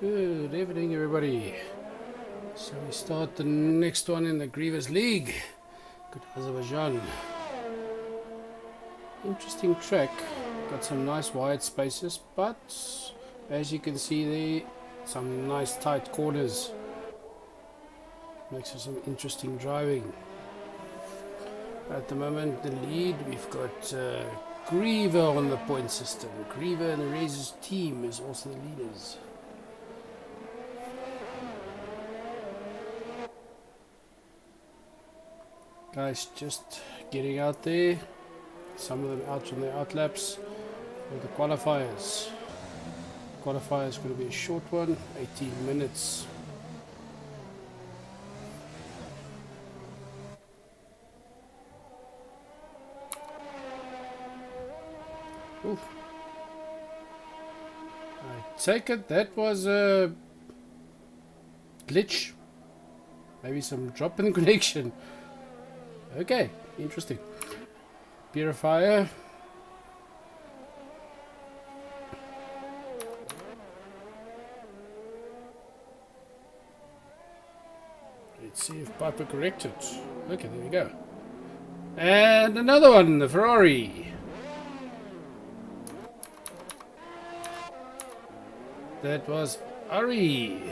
Good evening, everybody. So we start the next one in the Greever's League. Good Azerbaijan. Interesting track. Got some nice wide spaces, but as you can see there, some nice tight corners. Makes for some interesting driving. At the moment, the lead, we've got Greever on the point system. Greever and the Razors team is also the leaders. Guys just getting out there, some of them out on their outlaps for the qualifiers. Qualifier is going to be a short one, 18 minutes. Oof. I take it that was a glitch, maybe some drop in connection. Okay, interesting. Purifier. Let's see if Piper corrected. Okay, there we go. And another one, the Ferrari. That was Ari.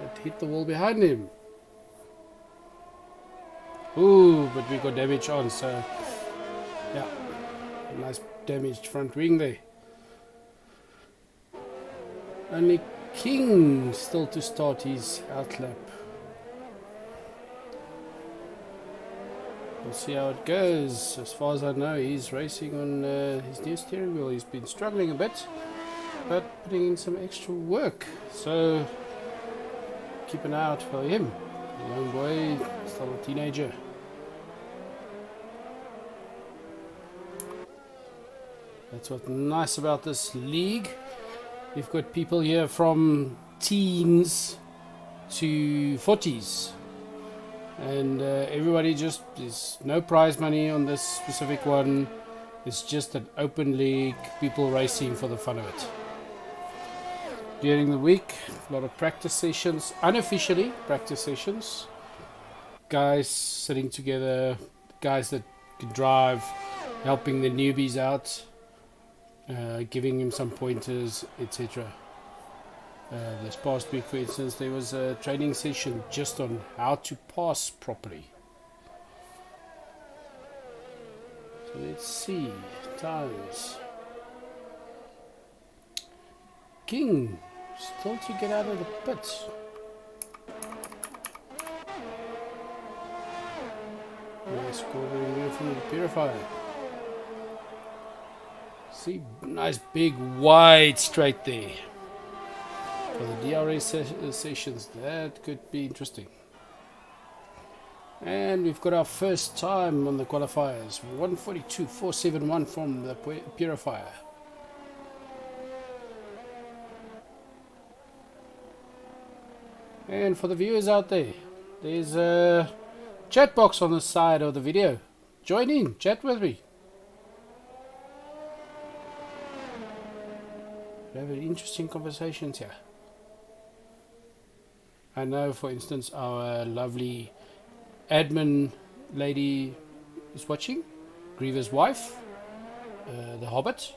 That hit the wall behind him. Ooh, but we got damage on, so yeah, a nice damaged front wing there. Only King still to start his outlap. We'll see how it goes. As far as I know, he's racing on his new steering wheel. He's been struggling a bit, but putting in some extra work. So keep an eye out for him. Young boy, still a teenager. That's what's nice about this league. You've got people here from teens to 40s. And everybody just, there's no prize money on this specific one. It's just an open league, people racing for the fun of it. During the week, a lot of practice sessions, unofficially practice sessions. Guys sitting together, guys that can drive, helping the newbies out, giving him some pointers, etc. This past week, for instance, there was a training session just on how to pass properly. So let's see, times. King still to get out of the pit. Nice scoring from the purifier. See, nice big wide straight there. For the DRS sessions, that could be interesting. And we've got our first time on the qualifiers, 142.471 from the purifier. And for the viewers out there, there's a chat box on the side of the video. Join in, chat with me. We have interesting conversations here. I know, for instance, our lovely admin lady is watching, Greever's wife, the Hobbit.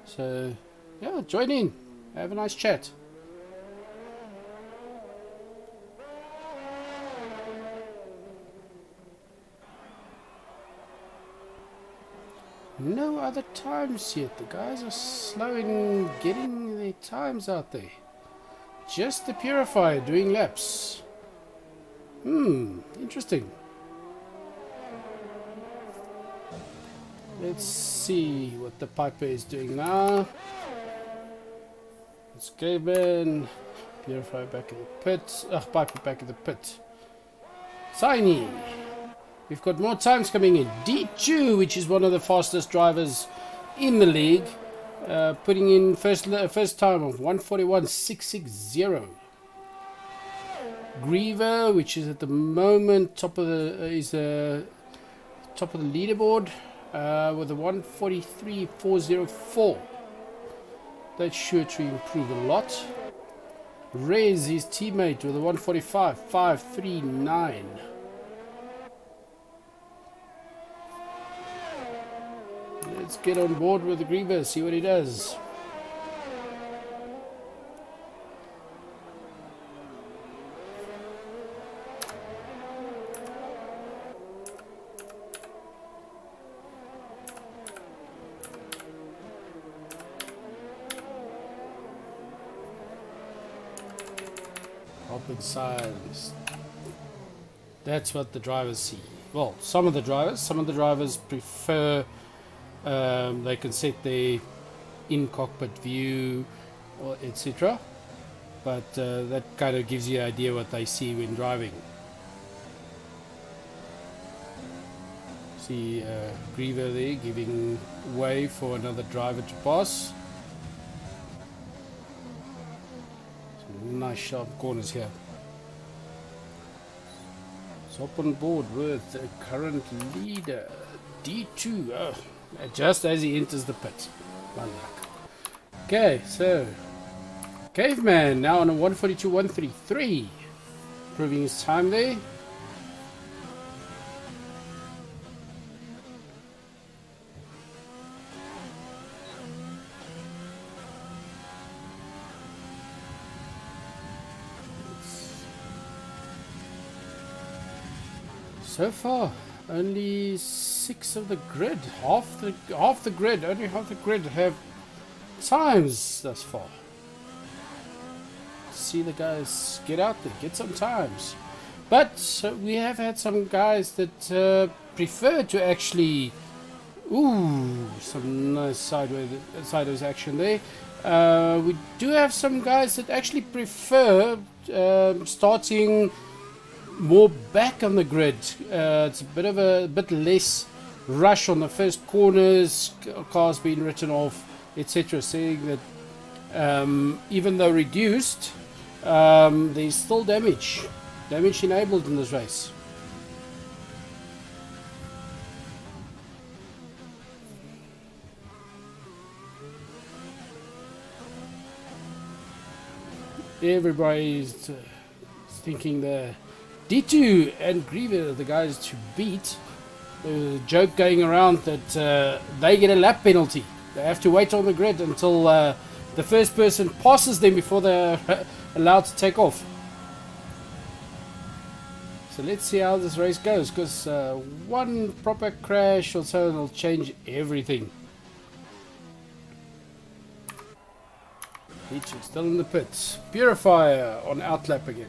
So, yeah, join in, have a nice chat. No other times yet. The guys are slow in getting their times out there. Just the purifier doing laps. Interesting. Let's see what the Piper is doing now. It's Gaben. Purifier back in the pit. Piper back in the pit. Tiny. We've got more times coming in. D2, which is one of the fastest drivers in the league, putting in first time of 141.660. Greever, which is at the moment top of the leaderboard, with a 143.404. That's sure to improve a lot. Rez his teammate with a 145.539. Let's get on board with the Greever, see what he does. Open signs. That's what the drivers see. Well, some of the drivers prefer they can set their in-cockpit view or etc. But that kind of gives you an idea what they see when driving. See Greever there giving way for another driver to pass. Some nice sharp corners here. So up on board with the current leader, D2. Oh, just as he enters the pit. My luck. Okay, so Caveman now on a 142.133, proving his time there. So far, only 6 of the grid, half the grid, only half the grid have times thus far. See the guys get out there, get some times. But we have had some guys that prefer to actually, some nice sideways action there. We do have some guys that actually prefer starting more back on the grid. It's a bit less rush on the first corners, cars being written off, etc. Saying that even though reduced, there's still damage enabled in this race. Everybody's thinking the D2 and Greever, the guys to beat. There's a joke going around that they get a lap penalty. They have to wait on the grid until the first person passes them before they're allowed to take off. So let's see how this race goes, because one proper crash or so will change everything. D2 still in the pits. Purifier on outlap again.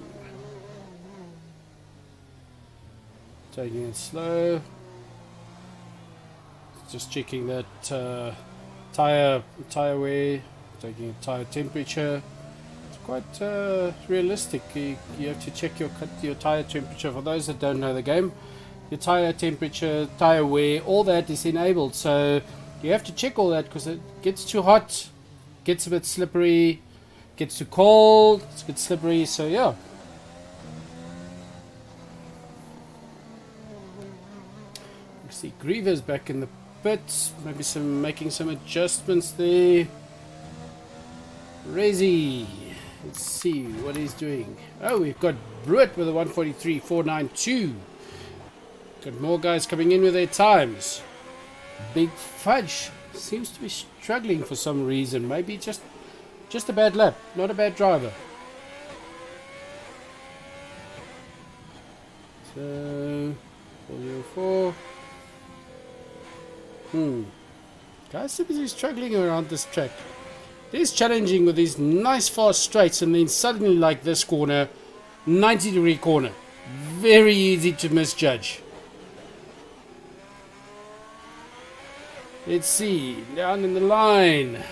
Taking it slow. Just checking that tire wear, taking a tire temperature. It's quite realistic. You have to check your tire temperature. For those that don't know the game, your tire temperature, tire wear, all that is enabled. So you have to check all that, because it gets too hot, gets a bit slippery, gets too cold, it's a bit slippery. So yeah. See Greever's back in the pits, maybe making some adjustments there. Rezi, let's see what he's doing. Oh, we've got Brewitt with a 143.492. Got more guys coming in with their times. Big Fudge seems to be struggling for some reason. Maybe just a bad lap, not a bad driver. So 404. Guys seem to be struggling around this track. It is challenging with these nice fast straights, and then suddenly like this corner, 90-degree corner. Very easy to misjudge. Let's see, down in the line.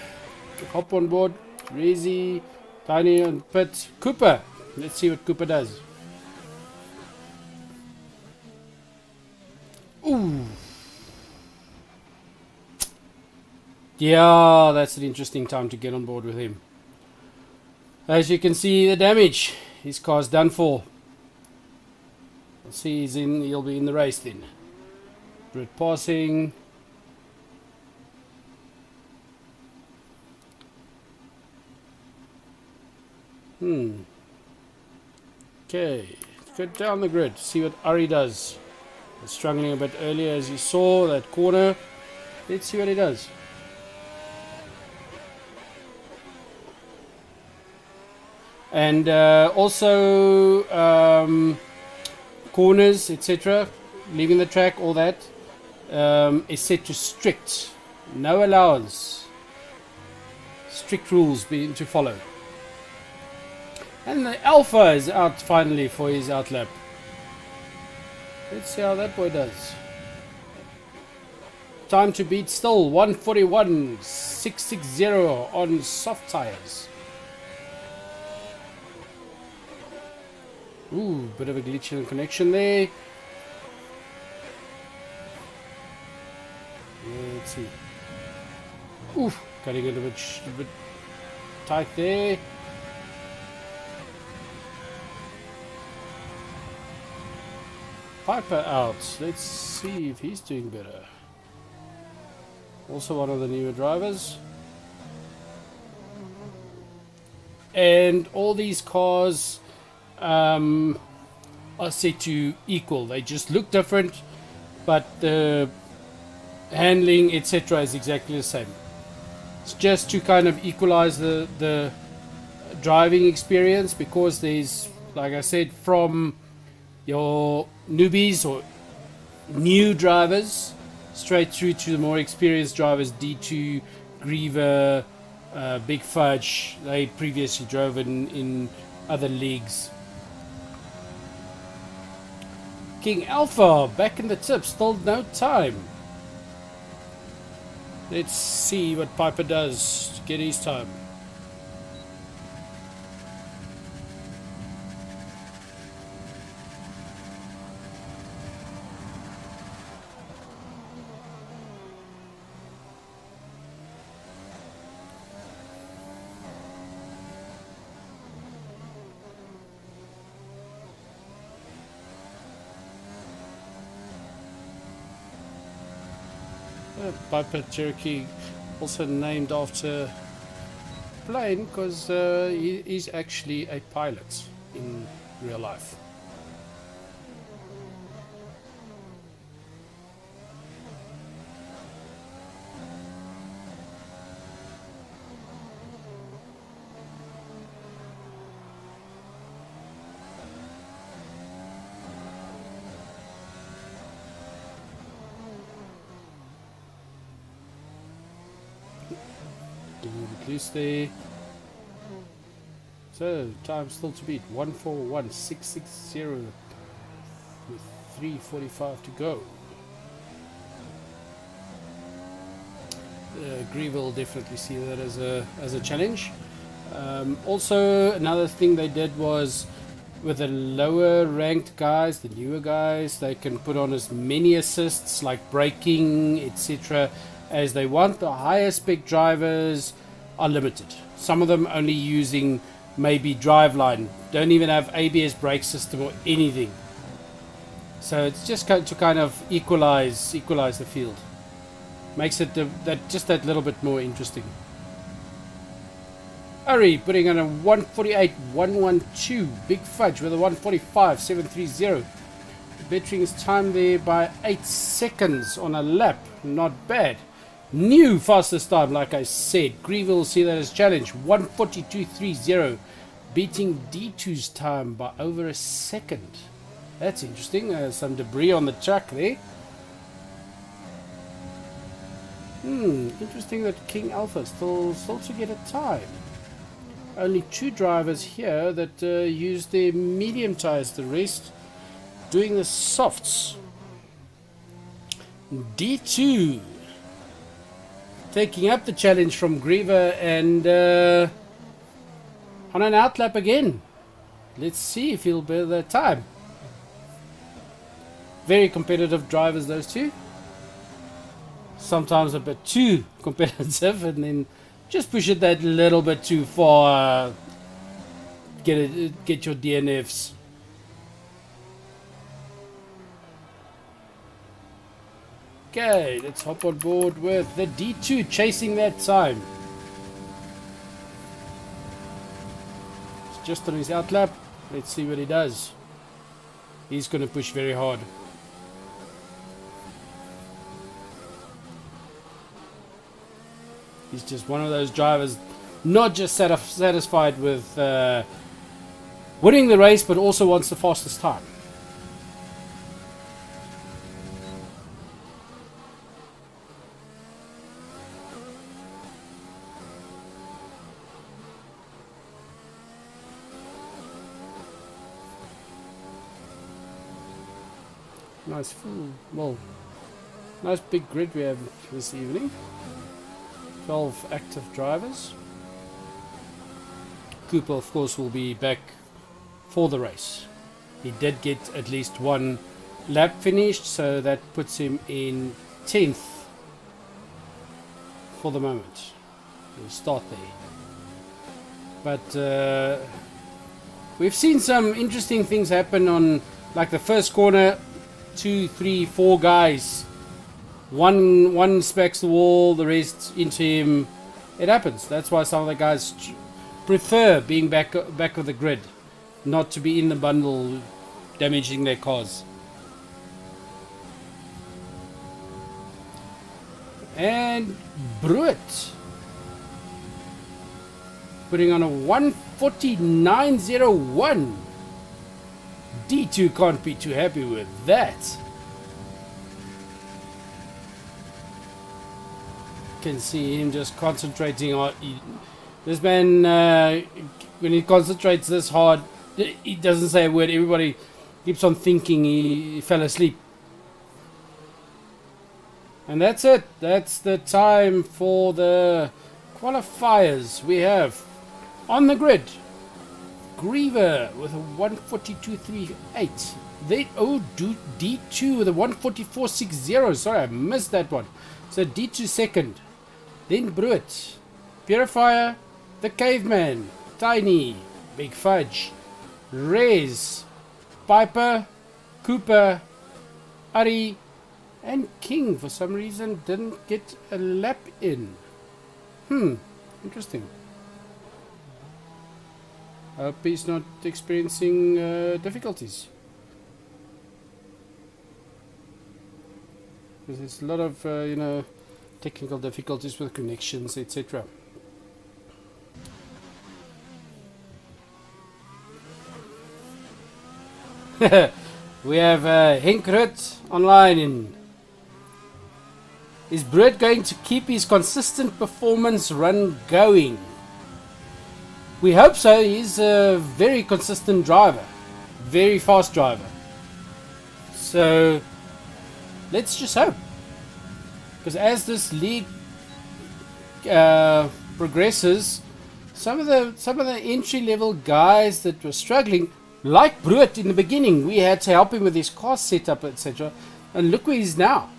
Hop on board, Rezi, Tiny on pit, Cooper. Let's see what Cooper does. Ooh. Yeah, that's an interesting time to get on board with him. As you can see, the damage. His car's done for. We'll see he'll be in the race then. Brit passing. Okay, let's go down the grid, see what Ari does. Was struggling a bit earlier, as you saw that corner. Let's see what he does. And also corners, etc., leaving the track, all that is set to strict. No allowance. Strict rules being to follow. And the Alpha is out finally for his outlap. Let's see how that boy does. Time to beat still 141.660 on soft tires. Ooh, bit of a glitch in the connection there. Let's see. Ooh, cutting it a bit tight there. Piper out. Let's see if he's doing better. Also one of the newer drivers. And all these cars are set to equal. They just look different, but the handling, etc., is exactly the same. It's just to kind of equalize the driving experience, because there's, like I said, from your newbies or new drivers straight through to the more experienced drivers, D2, Greever, Big Fudge. They previously drove in other leagues. King Alpha back in the tip, still no time. Let's see what Piper does to get his time. Piper Cherokee, also named after a plane, because he is actually a pilot in real life. At least there. So time still to beat 141.660 with 3:45 to go. Greever will definitely see that as a challenge. Also, another thing they did was, with the lower ranked guys, the newer guys, they can put on as many assists like braking, etc., as they want. The higher spec drivers are limited. Some of them only using maybe driveline, don't even have ABS brake system or anything. So it's just to kind of equalize the field. Makes it that little bit more interesting. Ari putting on a 148.112. Big Fudge with a 145.730. Bettering his time there by 8 seconds on a lap. Not bad. New fastest time, like I said. Greever will see that as challenge. 142.30. Beating D2's time by over a second. That's interesting. Some debris on the track there. Interesting that King Alpha still to get a time. Only 2 drivers here that use their medium tires. The rest doing the softs. D2 taking up the challenge from Greever and on an outlap again. Let's see if he'll bear that time. Very competitive drivers, those two. Sometimes a bit too competitive, and then just push it that little bit too far. Get your DNFs. Okay, let's hop on board with the D2 chasing that time. just on his outlap. Let's see what he does. He's going to push very hard. He's just one of those drivers, not just satisfied with winning the race, but also wants the fastest time. Nice nice big grid we have this evening. 12 active drivers. Cooper, of course, will be back for the race. He did get at least one lap finished, so that puts him in 10th for the moment. We'll start there. But we've seen some interesting things happen on, like the first corner. 2, 3, 4 guys. One smacks the wall, the rest into him. It happens. That's why some of the guys prefer being back of the grid, not to be in the bundle, damaging their cars. And Bruit putting on a 149.01. D2 can't be too happy with that. Can see him just concentrating on this man. When he concentrates this hard, he doesn't say a word. Everybody keeps on thinking he fell asleep. And that's it. That's the time for the qualifiers. We have on the grid Greever with a 142.38. Then D2 with a 144.60. Sorry, I missed that one. So D2 second. Then Bruit, Purifier, the Caveman, Tiny, Big Fudge, Rez, Piper, Cooper, Ari, and King for some reason didn't get a lap in. Interesting. I hope he's not experiencing difficulties. Because there's a lot of, technical difficulties with connections, etc. We have Henk Rutte online. Is Bruit going to keep his consistent performance run going? We hope so. He's a very consistent driver, very fast driver. So let's just hope, because as this league progresses, some of the entry level guys that were struggling, like Bruit in the beginning, we had to help him with his car setup, etc. And look where he's now,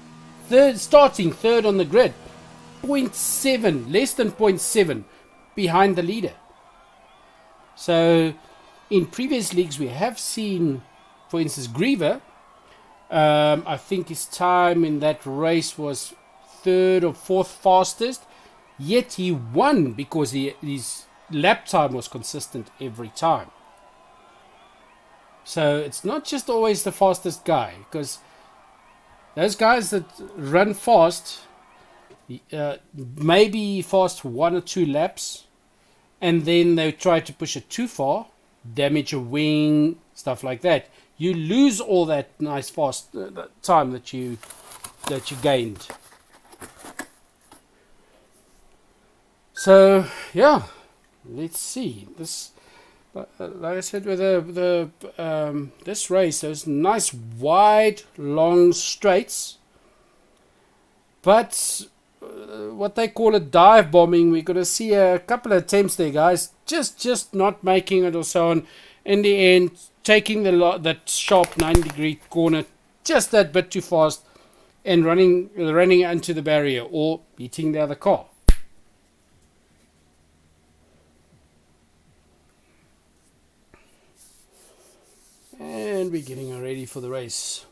starting third on the grid, 0.7, less than 0.7 behind the leader. So in previous leagues we have seen, for instance, Greever, I think his time in that race was 3rd or 4th fastest, yet he won because his lap time was consistent every time. So it's not just always the fastest guy, because those guys that run fast, maybe fast 1 or 2 laps, and then they try to push it too far, damage a wing, stuff like that. You lose all that nice fast time that you gained. So yeah, let's see this. Like I said, with this race, those nice wide, long straights, but what they call a dive bombing. We're going to see a couple of attempts there, guys. Just not making it or so on. In the end, taking that sharp 90-degree corner just that bit too fast and running into the barrier or hitting the other car. And we're getting ready for the race.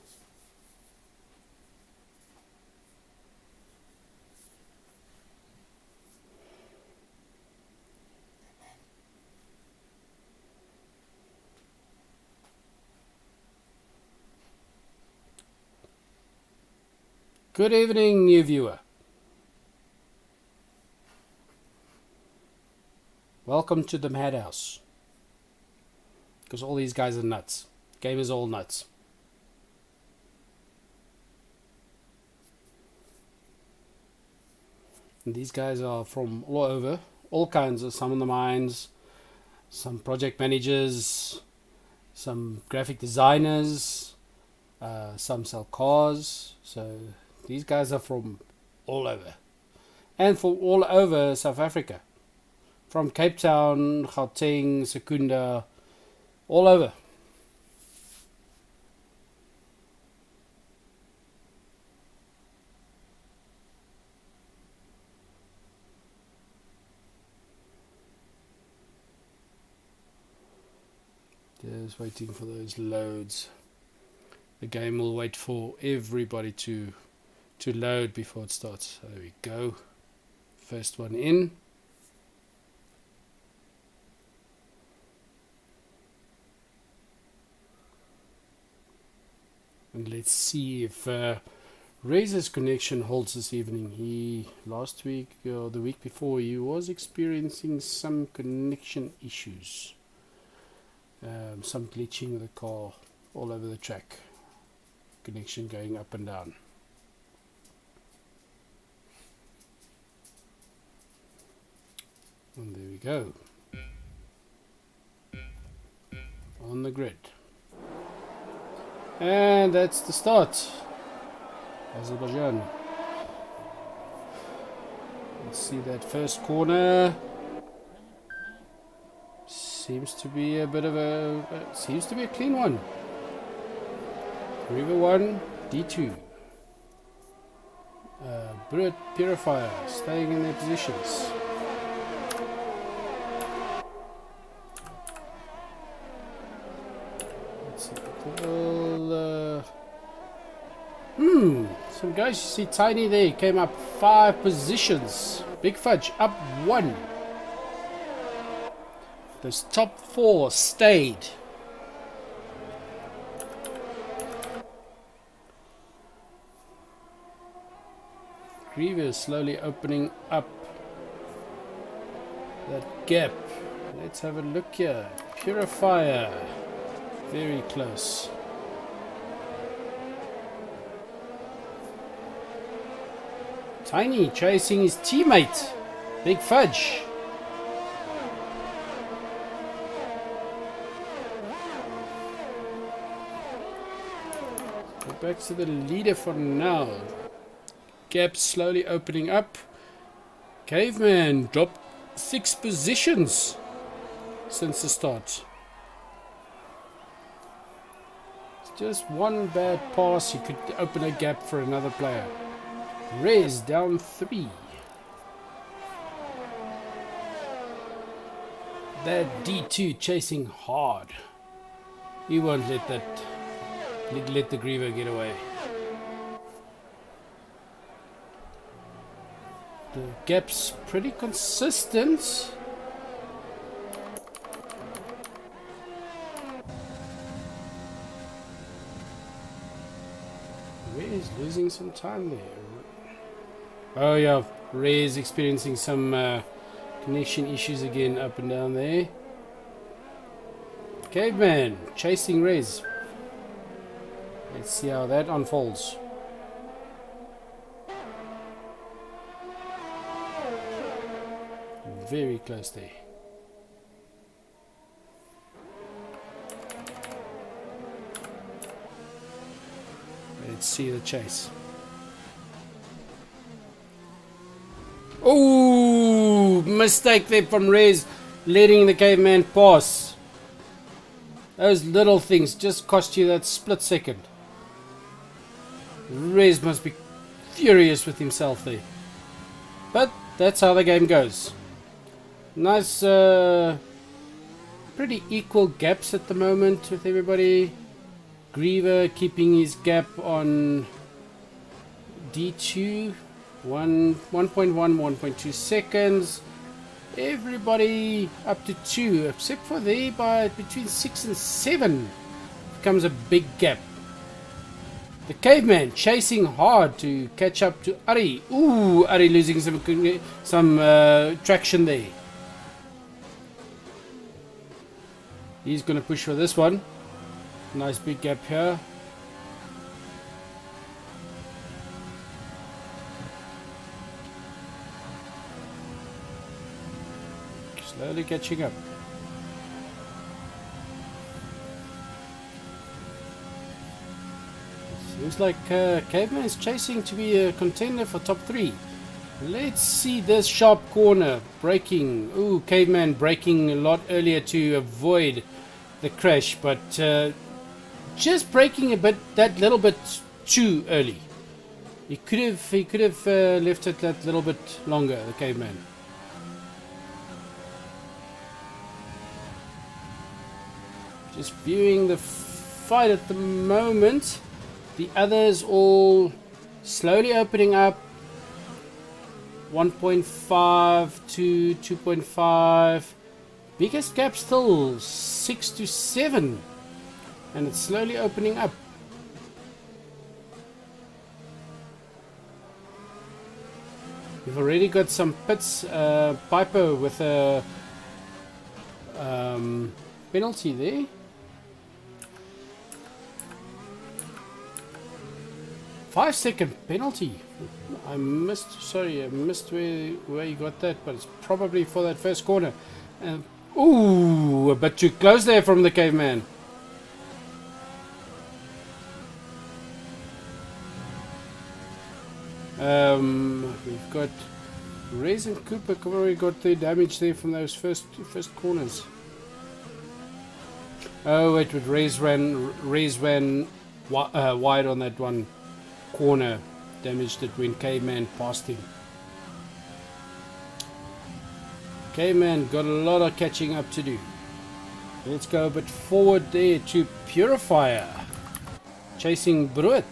Good evening, new viewer. Welcome to the madhouse. Because all these guys are nuts. Game is all nuts. And these guys are from all over, all kinds of, some in the mines, some project managers, some graphic designers, some sell cars. So these guys are from all over. And from all over South Africa. From Cape Town, Gauteng, Secunda, all over. Just waiting for those loads. The game will wait for everybody to load before it starts. There we go. First one in. And let's see if Razor's connection holds this evening. He last week or the week before he was experiencing some connection issues. Some glitching with the car all over the track. Connection going up and down. And there we go. On the grid. And that's the start. Azerbaijan. Let's see that first corner. Seems to be a bit of seems to be a clean one. Greever 1, D2. Bullet Purifier staying in their positions. Let's see. Some guys, you see Tiny there, came up 5 positions. Big Fudge up 1. Those top 4 stayed. Greever slowly opening up that gap. Let's have a look here. Purifier. Very close. Tiny chasing his teammate. Big Fudge. Go back to the leader for now. Gap slowly opening up. Caveman dropped 6 positions since the start. It's just one bad pass, you could open a gap for another player. Rez down 3. That D2 chasing hard. He won't let the Greever get away. The gap's pretty consistent. Rez losing some time there. Oh yeah, Rez experiencing some connection issues again up and down there. Caveman chasing Rez. Let's see how that unfolds. Very close there. Let's see the chase. Oh, mistake there from Rez, letting the Caveman pass. Those little things just cost you that split second. Rez must be furious with himself there. But that's how the game goes. Nice, pretty equal gaps at the moment with everybody. Greever keeping his gap on D2. 1.1, 1.2 seconds. Everybody up to 2, except for there by between 6 and 7 becomes a big gap. The caveman chasing hard to catch up to Ari. Ooh, Ari losing some traction there. He's going to push for this one. Nice big gap here. Slowly catching up. Seems like Caveman is chasing to be a contender for top 3. Let's see this sharp corner braking. Ooh, Caveman braking a lot earlier to avoid the crash, but just braking a bit, that little bit too early. He could have left it that little bit longer, the Caveman. Just viewing the fight at the moment. The others all slowly opening up. 1.5 to 2.5. Biggest gap still 6 to 7. And it's slowly opening up. We've already got some pits. Piper with a penalty there. Five-second penalty. I missed where you got that, but it's probably for that first corner. Ooh, a bit too close there from the Caveman. We've got Rez and Cooper already got the damage there from those first corners. Oh wait, but Rez ran wide on that one corner, damaged it when Caveman passed him. Caveman got a lot of catching up to do. Let's go a bit forward there to Purifier, chasing Bruit.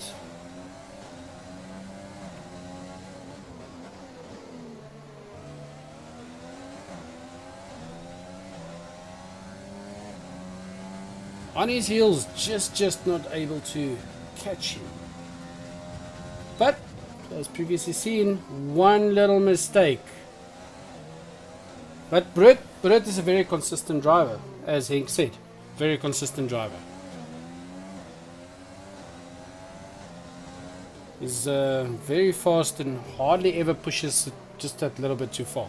On his heels, just not able to catch him. But, as previously seen, one little mistake. But Brett is a very consistent driver, as Henk said. Very consistent driver. He's very fast and hardly ever pushes it just that little bit too far.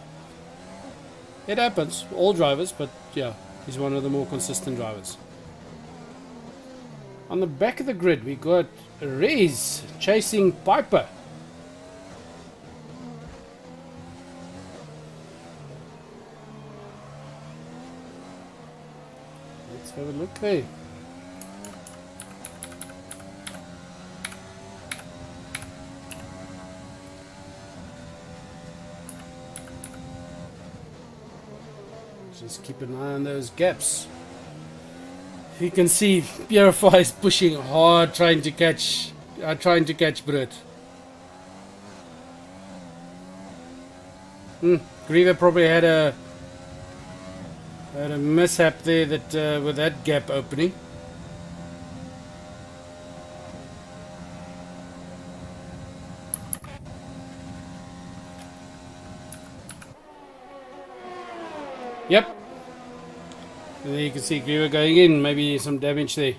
It happens, all drivers, but yeah, he's one of the more consistent drivers. On the back of the grid, we got Rez chasing Piper. Let's have a look there. Just keep an eye on those gaps. You can see Purify is pushing hard, trying to catch Brett. Greever probably had a mishap there that with that gap opening. Yep. And there you can see Greever going in, maybe some damage there.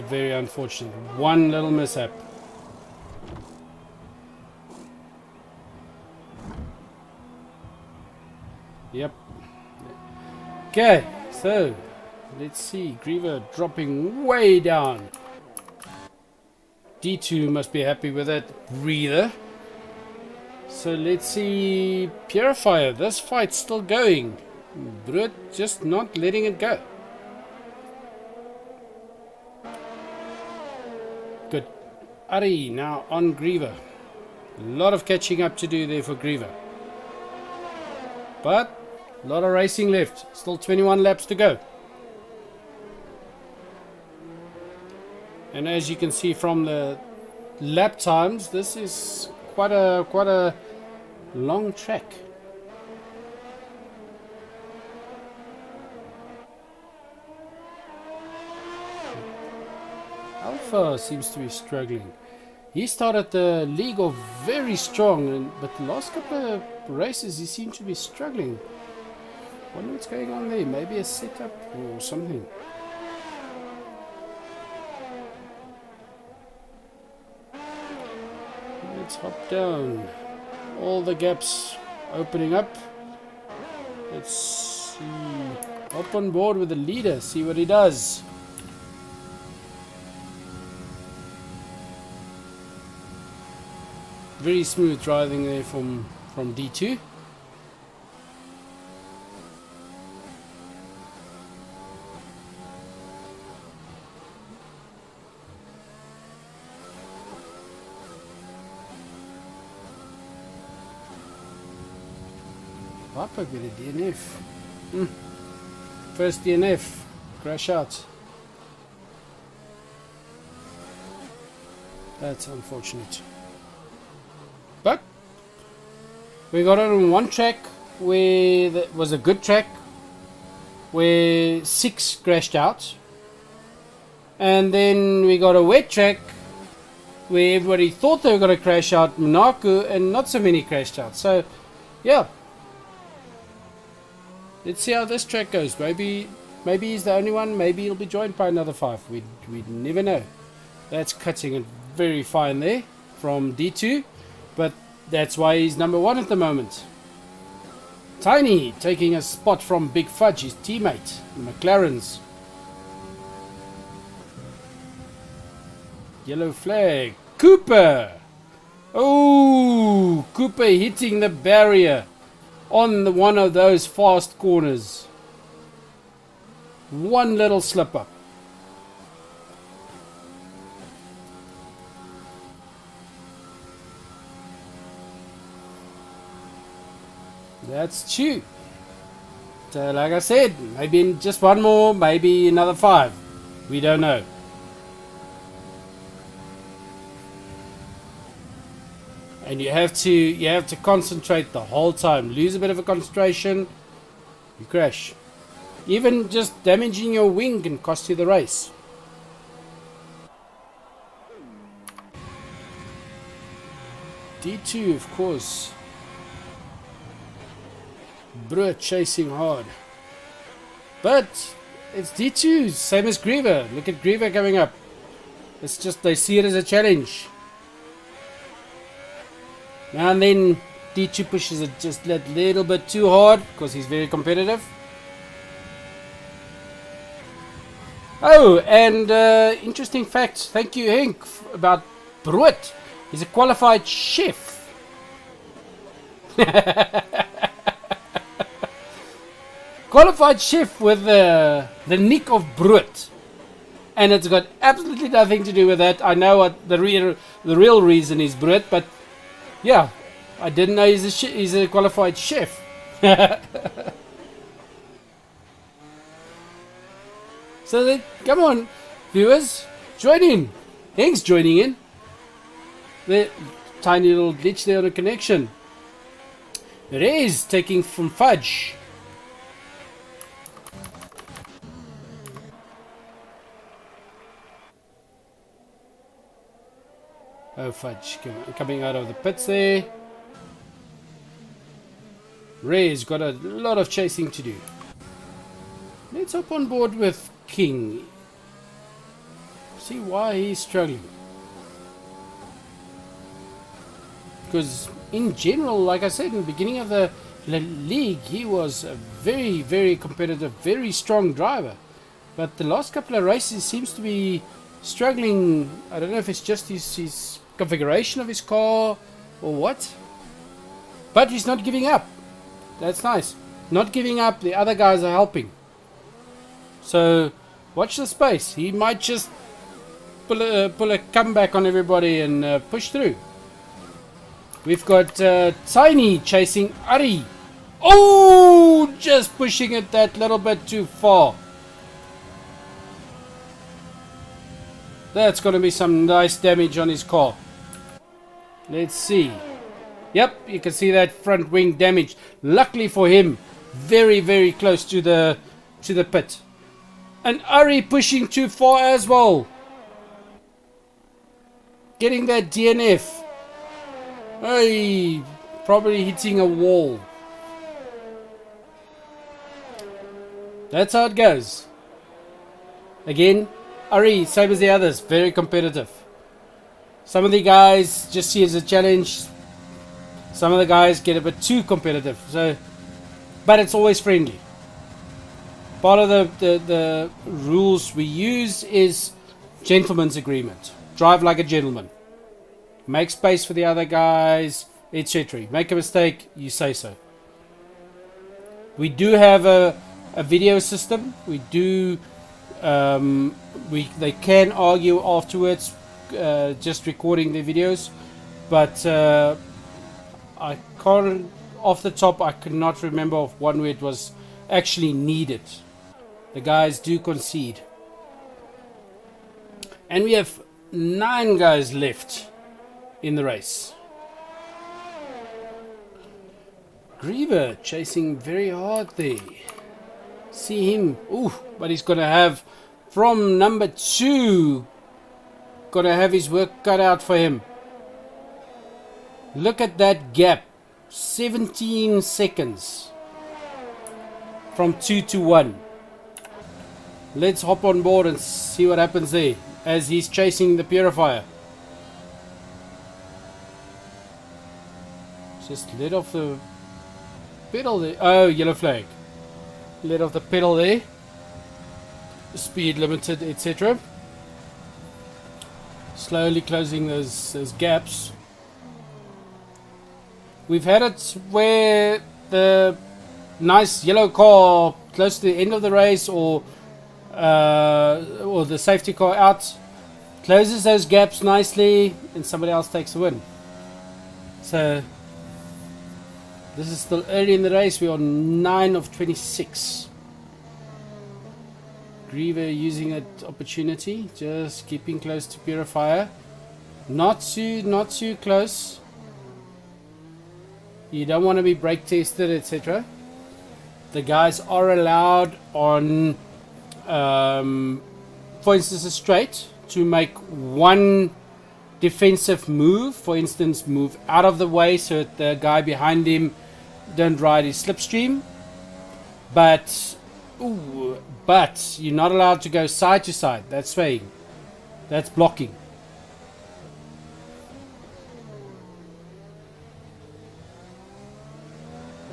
Very unfortunate. One little mishap. Yep. Okay, so let's see. Greever dropping way down. D2 must be happy with that breather. So let's see Purifier. This fight's still going. Brut just not letting it go. Good. Ari now on Greever. A lot of catching up to do there for Greever. But a lot of racing left. Still 21 laps to go. And as you can see from the lap times, this is quite a long track. Greever seems to be struggling. He started the league off very strong, but the last couple of races he seemed to be struggling. Wonder what's going on there. Maybe a setup or something. Let's hop down. All the gaps opening up. Let's see. Hop on board with the leader. See what he does. Very smooth driving there from D2. Papa with a DNF. First DNF. Crash out. That's unfortunate. But we got it on one track where that was a good track where 6 crashed out, and then we got a wet track where everybody thought they were going to crash out, Monaco, and not so many crashed out. So yeah, let's see how this track goes. Maybe he's the only one. Maybe he'll be joined by another 5. We'd never know. That's cutting it very fine there from D2. But that's why he's number 1 at the moment. Tiny taking a spot from Big Fudge, his teammate, the McLarens. Yellow flag. Cooper! Oh, Cooper hitting the barrier on one of those fast corners. One little slip up. That's true. So like I said, maybe just one more, maybe another 5. We don't know. And you have to concentrate the whole time. Lose a bit of a concentration, you crash. Even just damaging your wing can cost you the race. D2, of course. Brut chasing hard. But it's D2, same as Greever. Look at Greever coming up. It's just they see it as a challenge. Now and then D2 pushes it just a little bit too hard because he's very competitive. Oh, and interesting fact, thank you Henk, about Brut. He's a qualified chef. Qualified chef with the nick of Brut, and it's got absolutely nothing to do with that. I know what the real reason is Brut, but yeah, I didn't know he's a qualified chef. So then, come on, viewers, join in. Hank's joining in. The tiny little glitch there on the connection. Ray's taking from Fudge. Oh, Fudge coming out of the pits there. Ray's got a lot of chasing to do. Let's hop on board with King. See why he's struggling. Because in general, like I said in the beginning of the league, he was a very, very competitive, very strong driver. But the last couple of races seems to be struggling. I don't know if it's just his configuration of his car or what. But he's not giving up. That's nice. Not giving up. The other guys are helping. So watch the space. He might just pull a comeback on everybody and push through. We've got Tiny chasing Ari. Oh, just pushing it that little bit too far. That's going to be some nice damage on his car. Let's see. Yep, you can see that front wing damage. Luckily for him, very, very close to the pit. And Ari pushing too far as well. getting that DNF. Hey, probably hitting a wall. That's how it goes. Again, Ari, same as the others, very competitive. Some of the guys just see it as a challenge. Some of the guys get a bit too competitive. So, but it's always friendly. Part of the rules we use is gentleman's agreement. Drive like a gentleman. Make space for the other guys, etc. Make a mistake, you say so. We do have a video system. We do. They can argue afterwards, just recording their videos, but I can't. Off the top, I could not remember of one where it was actually needed. The guys do concede, and we have 9 guys left in the race. Greever chasing very hard there. See him. Ooh, but he's going to have, from number 2, going to have his work cut out for him. Look at that gap. 17 seconds. From 2 to 1. Let's hop on board and see what happens there as he's chasing the purifier. Just let off the pedal there. Oh, yellow flag. Let off the pedal there. Speed limited, etc. Slowly closing those gaps. We've had it where the nice yellow car close to the end of the race, or the safety car out, closes those gaps nicely, and somebody else takes the win. So this is still early in the race. We're on 9 of 26. Greever using that opportunity, just keeping close to purifier. Not too close. You don't want to be brake tested, etc. The guys are allowed on, for instance, a straight to make one defensive move. For instance, move out of the way so that the guy behind him don't ride his slipstream. But you're not allowed to go side to side. That's swaying. That's blocking.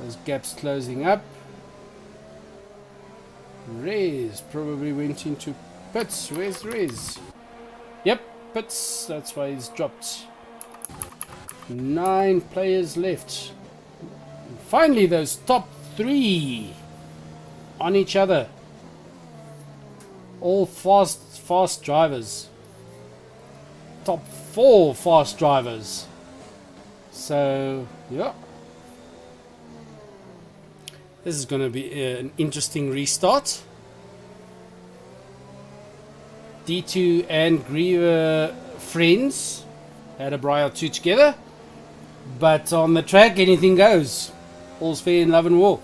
Those gaps closing up. Rez probably went into pits. Where's Rez? Yep, pits. That's why he's dropped. 9 players left. And finally, those top 3 on each other. All fast drivers. Top 4 fast drivers. So, yeah. This is going to be an interesting restart. D2 and Greever friends had a braai or 2 together. But on the track, anything goes. All's fair in love and war.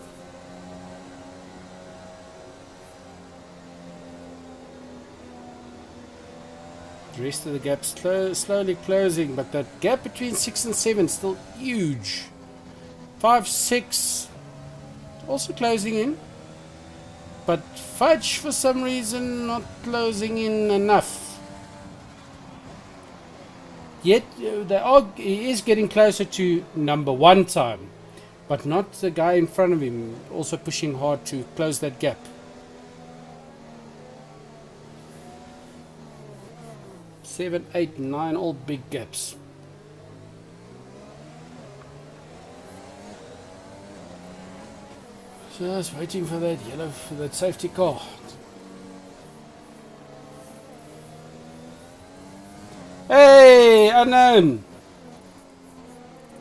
The rest of the gap's slowly closing, but that gap between 6 and 7 is still huge. 5, 6 also closing in, but Fudge for some reason not closing in enough. Yet he is getting closer to number 1 time, but not the guy in front of him also pushing hard to close that gap. Seven, 8, 9, all big gaps. Just waiting for that yellow, for that safety car. Hey, unknown.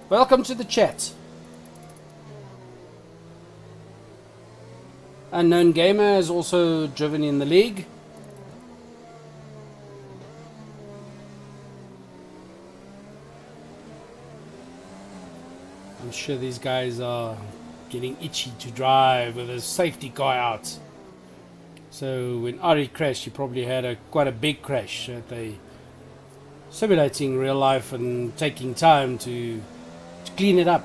Welcome to the chat. Unknown Gamer has also driven in the league. I'm sure these guys are getting itchy to drive with a safety car out. So when Ari crashed, he probably had quite a big crash that they simulating real life and taking time to clean it up.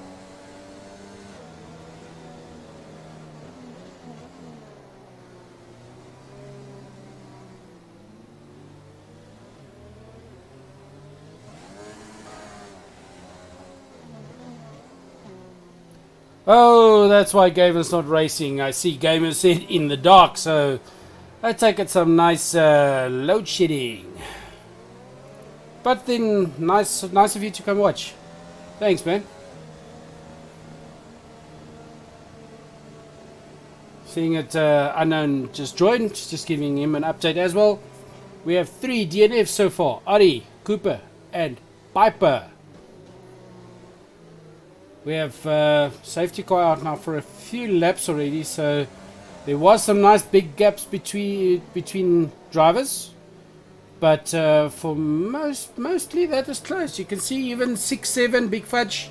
Oh, that's why Gamer's not racing. I see Gamer said in the dark, so I take it some nice load shedding. But then, nice of you to come watch. Thanks, man. Seeing it Unknown just joined, just giving him an update as well. We have 3 DNFs so far. Ari, Cooper, and Piper. We have safety car out now for a few laps already, so there was some nice big gaps between drivers, but for mostly that is close. You can see even 6-7 Big Fudge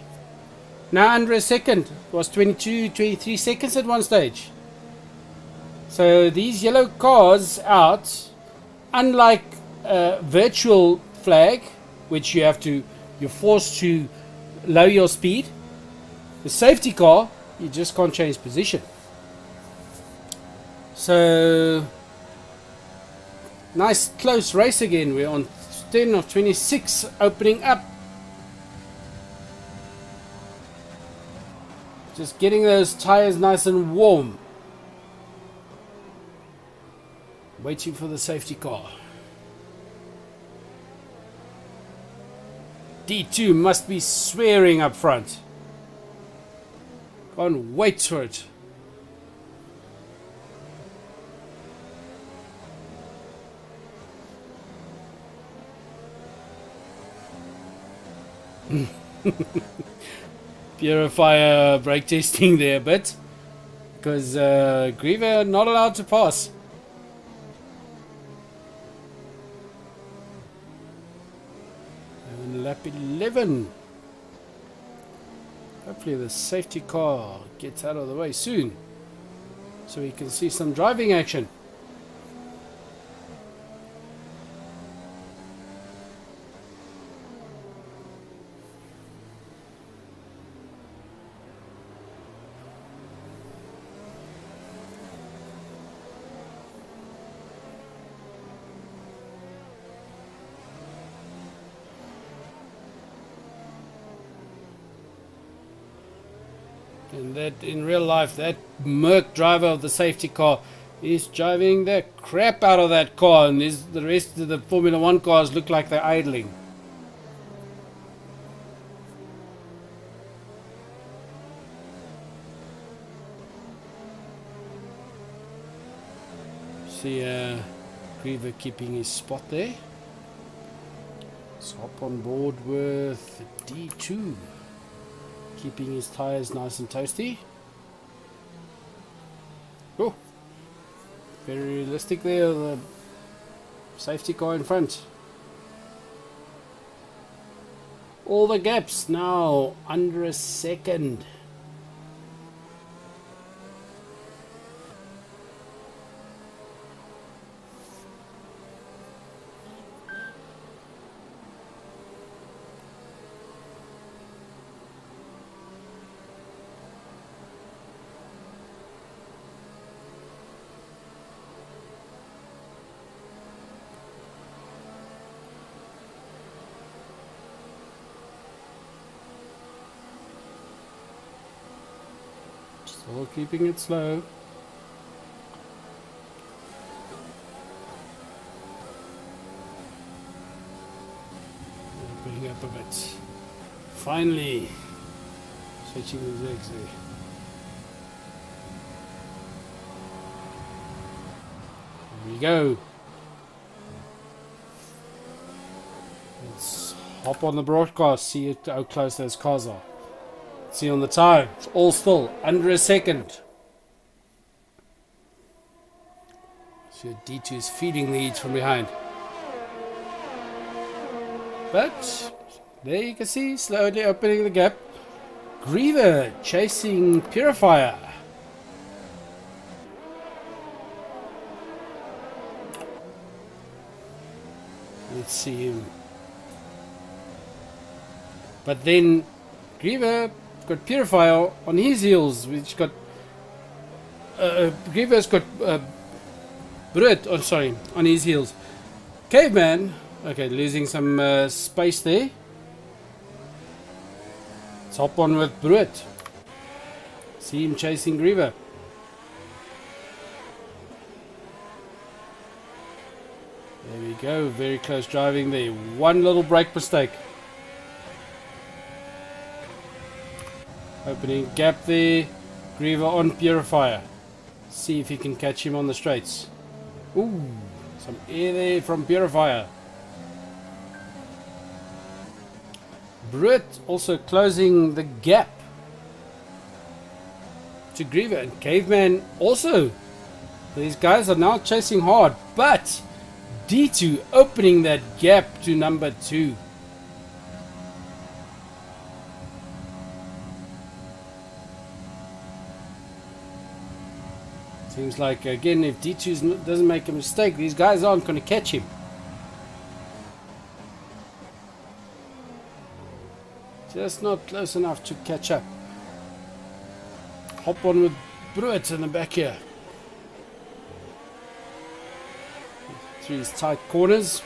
now under a second. It was 22-23 seconds at one stage. So these yellow cars out, unlike virtual flag, which you're forced to lower your speed. The safety car, you just can't change position. So, nice close race again. We're on 10 of 26 opening up. Just getting those tires nice and warm. Waiting for the safety car. D2 must be swearing up front. Can't wait for it. Purifier brake testing there a bit, because Greever not allowed to pass. And lap 11. Hopefully the safety car gets out of the way soon, so we can see some driving action. And that in real life, that Merc driver of the safety car is driving the crap out of that car, and the rest of the Formula 1 cars look like they're idling. See Greever keeping his spot there. Let's hop on board with D2. Keeping his tires nice and toasty. Oh, very realistic there, the safety car in front. All the gaps now under a second. Still keeping it slow. Opening up a bit. Finally, switching the legs there. There we go. Let's hop on the broadcast, see how close those cars are. See on the time, it's all still under a second. So D2 is feeding the heat from behind. But there you can see, slowly opening the gap. Greever chasing Purifier. Let's see him But then Greever got Purifier on his heels, which got Greever's got Brut, oh sorry, on his heels. Caveman, okay, losing some space there. Let's hop on with Brut. See him chasing Greever. There we go, very close driving there. One little brake mistake. Opening gap there. Greever on Purifier. See if he can catch him on the straights. Ooh, some air there from Purifier. Brut also closing the gap to Greever, and Caveman also. These guys are now chasing hard, but D2 opening that gap to number 2. Seems like again, if D2 doesn't make a mistake, these guys aren't going to catch him. Just not close enough to catch up. Hop on with Brut in the back here. Through his tight corners.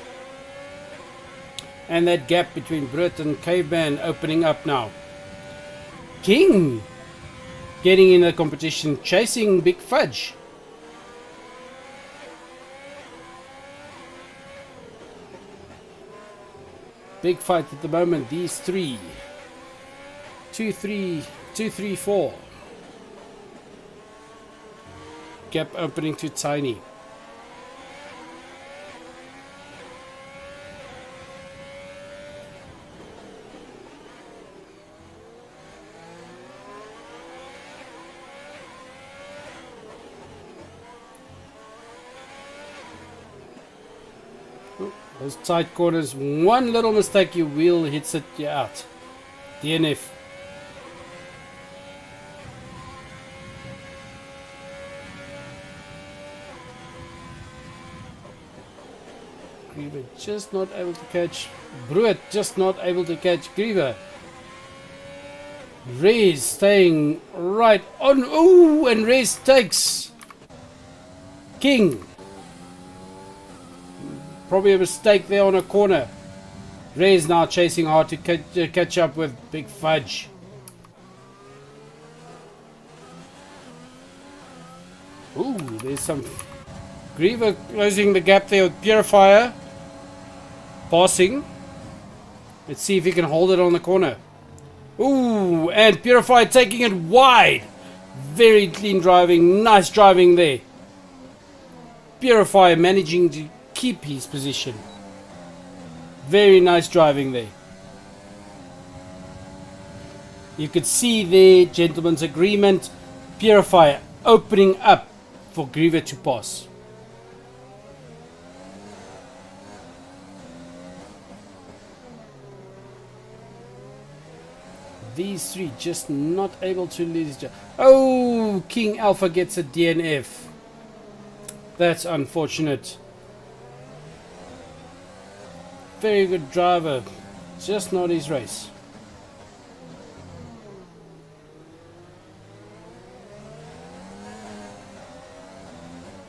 And that gap between Brut and Caveman opening up now. King getting in the competition, chasing Big Fudge. Big fight at the moment, these three. 2, 3, 2, 3, 4. Gap opening to Tiny. Those tight corners, one little mistake, your wheel hits it, you're out. DNF. Greever just not able to catch. Brut just not able to catch Greever. Rez staying right on. Ooh, and Rez takes King. Probably a mistake there on a corner. Rez now chasing hard to catch up with Big Fudge. Ooh, there's some Greever closing the gap there with Purifier. Passing. Let's see if he can hold it on the corner. Ooh, and Purifier taking it wide. Very clean driving, nice driving there. Purifier managing to keep his position. Very nice driving there. You could see there, gentlemen's agreement. Purifier opening up for Greever to pass. These three just not able to lose. Oh, King Alpha gets a DNF. That's unfortunate. Very good driver, just not his race.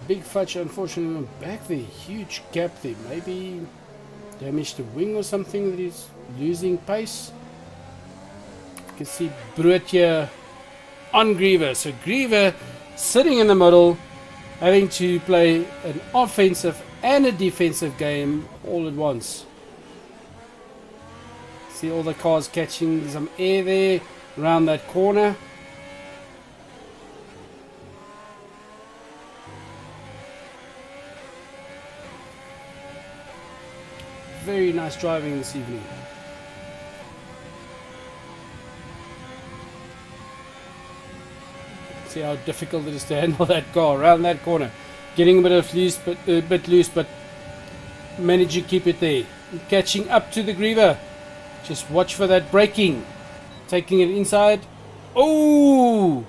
Big Fudge unfortunately went back there. Huge gap there. Maybe damaged the wing or something that he's losing pace. You can see Brut here on Greever. So Greever sitting in the middle, having to play an offensive and a defensive game all at once. See all the cars catching some air there around that corner. Very nice driving this evening. See how difficult it is to handle that car around that corner. Getting a bit loose, but manage to keep it there. Catching up to the Greever. Just watch for that braking. Taking it inside. Oh!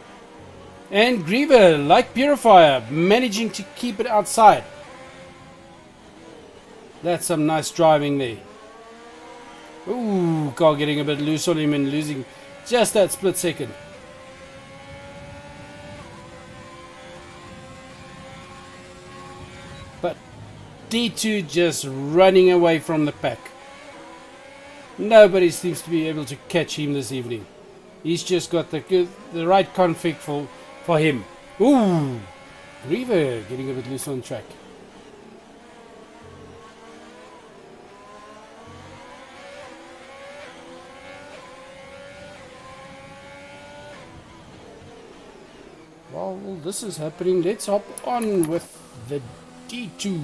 And Greever, like Purifier, managing to keep it outside. That's some nice driving there. Ooh, car getting a bit loose on him and losing just that split second. But D2 just running away from the pack. Nobody seems to be able to catch him this evening. He's just got the right config for him. Ooh, Greever getting a bit loose on track. While this is happening, let's hop on with the D2.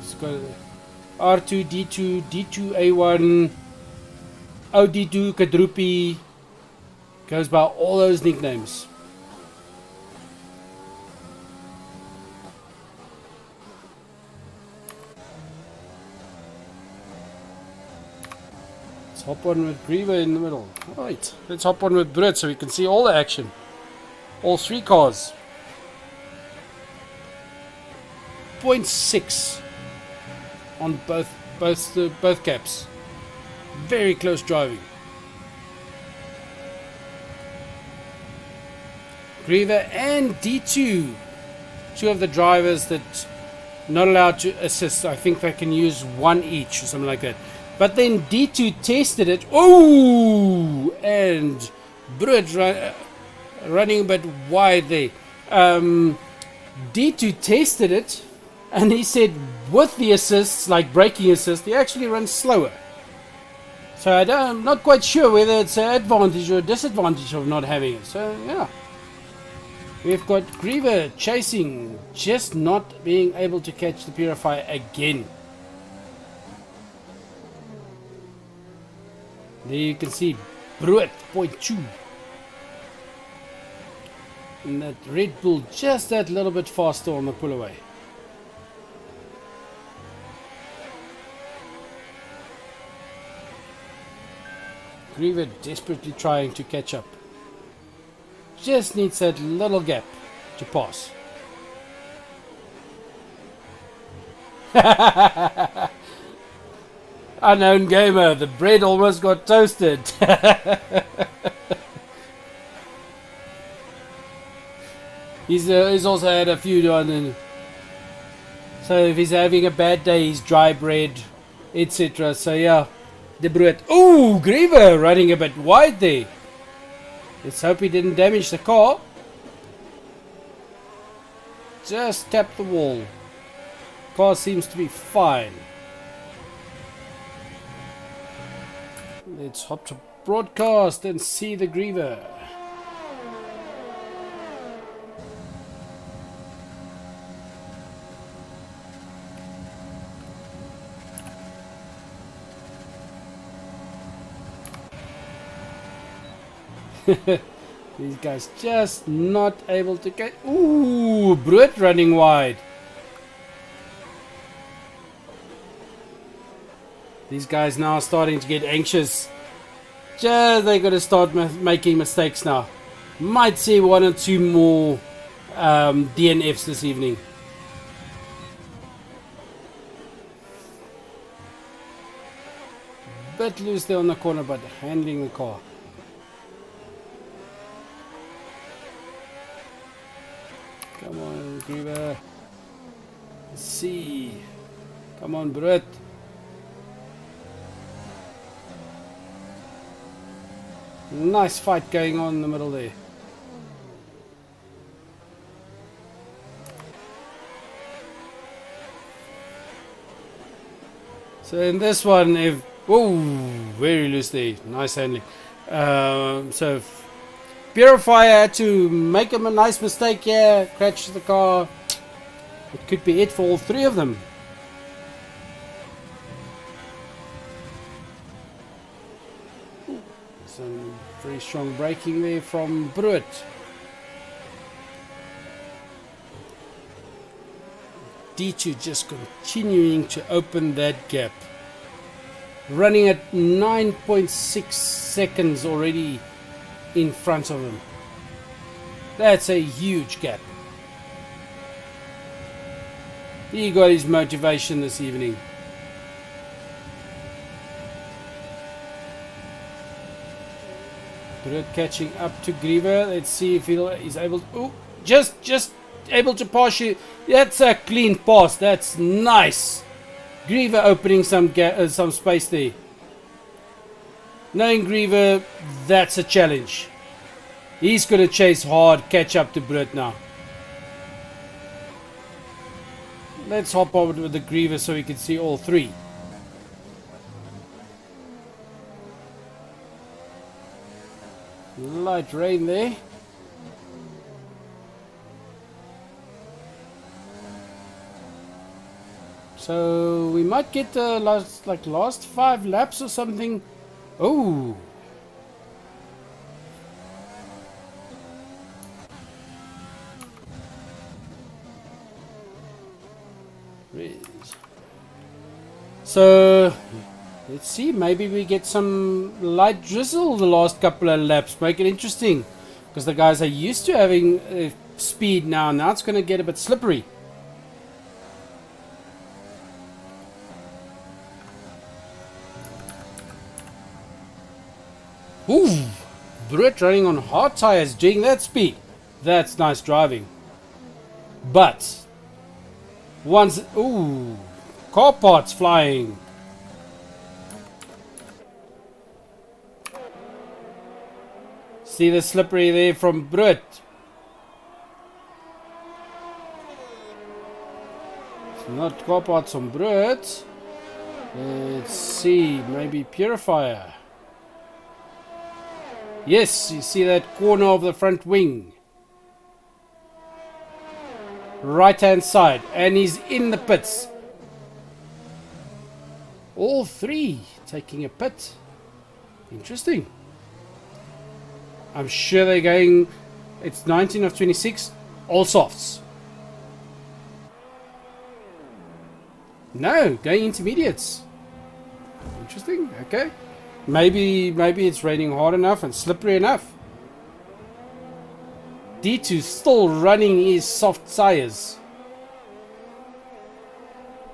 It's got R2, D2, D2A1, OD2, Kadrupi. Goes by all those nicknames. Let's hop on with Greever in the middle. Right, let's hop on with Brit so we can see all the action. All three cars. 0.6 on both caps. Very close driving. Greever and D2, two of the drivers that not allowed to assist. I think they can use one each or something like that. But then D2 tested it. Oh, and Brut running a bit wide there. D2 tested it, and he said with the assists, like braking assist, he actually runs slower. So I'm not quite sure whether it's an advantage or a disadvantage of not having it. So yeah. We've got Greever chasing, just not being able to catch the Purifier again. There you can see Bruet 0.2. And that Red Bull just that little bit faster on the pull away. Greever desperately trying to catch up. Just needs that little gap to pass. Unknown gamer, the bread almost got toasted. He's also had a few on. So if he's having a bad day, he's dry bread, etc. So yeah, the bread. Ooh, Greever running a bit wide there. Let's hope he didn't damage the car. Just tap the wall. Car seems to be fine. Let's hop to broadcast and see the Greever. These guys just not able to get. Ooh, Brut running wide. These guys now are starting to get anxious. Just they got to start making mistakes now. Might see one or two more DNFs this evening. Bit loose there on the corner, but handling the car. Come on, Greever. Let's see. Come on, Brut. Nice fight going on in the middle there. So in this one, if very loose there, nice handling. So Purifier had to make him a nice mistake here, crash the car. It could be it for all three of them. Some very strong braking there from Brut. D2 just continuing to open that gap. Running at 9.6 seconds already in front of him. That's a huge gap. He got his motivation this evening. Brut catching up to Greever. Let's see if he's able to... Oh, just able to pass you. That's a clean pass. That's nice. Greever opening some space there. Knowing Greever, that's a challenge. He's going to chase hard, catch up to Brut now. Let's hop over with the Greever so we can see all three. Light rain there. So we might get the last 5 laps or something. Oh. So let's see, maybe we get some light drizzle the last couple of laps. Make it interesting, because the guys are used to having speed now. Now it's going to get a bit slippery. Ooh, Brut running on hard tires, doing that speed. That's nice driving. But once, ooh, car parts flying. See the slippery there from Brut. It's not car parts on Brut. Let's see, maybe purifier. Yes, you see that corner of the front wing. Right hand side, and he's in the pits. All three taking a pit. Interesting. I'm sure they're going, it's 19 of 26, all softs. No, going intermediates. Interesting, okay. Maybe it's raining hard enough and slippery enough. D2 still running his soft tires.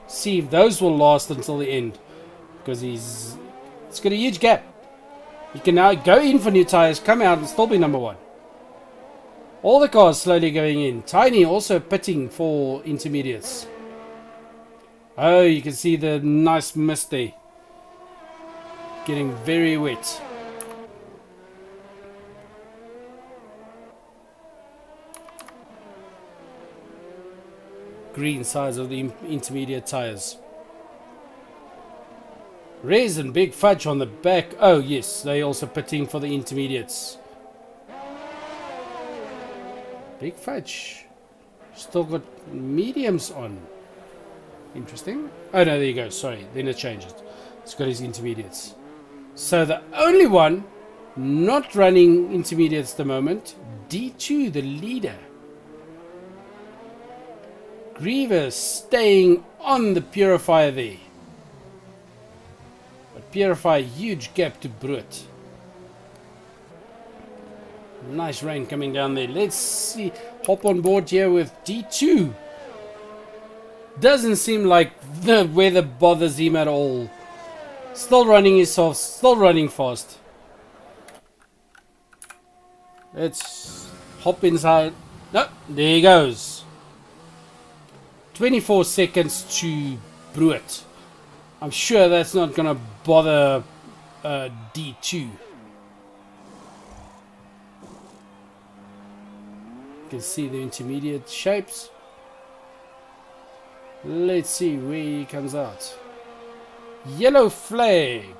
See if those will last until the end, because it's got a huge gap. He can now go in for new tires, come out and still be number 1. All the cars slowly going in. Tiny also pitting for intermediates. Oh, you can see the nice mist there. Getting very wet. Green sides of the intermediate tires. Rez and Big Fudge on the back. Oh yes, they also pitting for the intermediates. Big Fudge still got mediums on. Interesting. Oh no, there you go. Sorry, then it changes. It's got his intermediates. So the only one not running intermediates at the moment, D2, the leader. Greever staying on the purifier there. But purifier, huge gap to Brut. Nice rain coming down there. Let's see. Hop on board here with D2. Doesn't seem like the weather bothers him at all. Still running his soft, still running fast. Let's hop inside. No, there he goes. 24 seconds to Brut. I'm sure that's not going to bother D2. You can see the intermediate shapes. Let's see where he comes out. Yellow flag.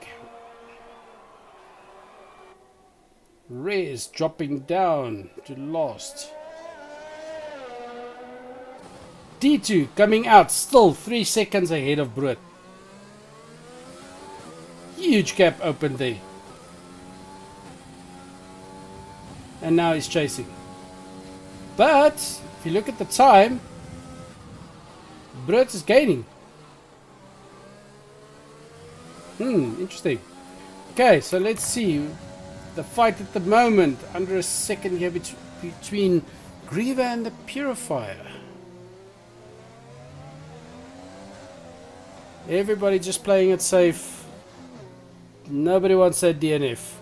Rez dropping down to last. D2 coming out still 3 seconds ahead of Brut. Huge gap opened there. And now he's chasing. But if you look at the time, Brut is gaining. Interesting. Okay, so let's see the fight at the moment. Under a second here between Greever and the Purifier. Everybody just playing it safe. Nobody wants that DNF.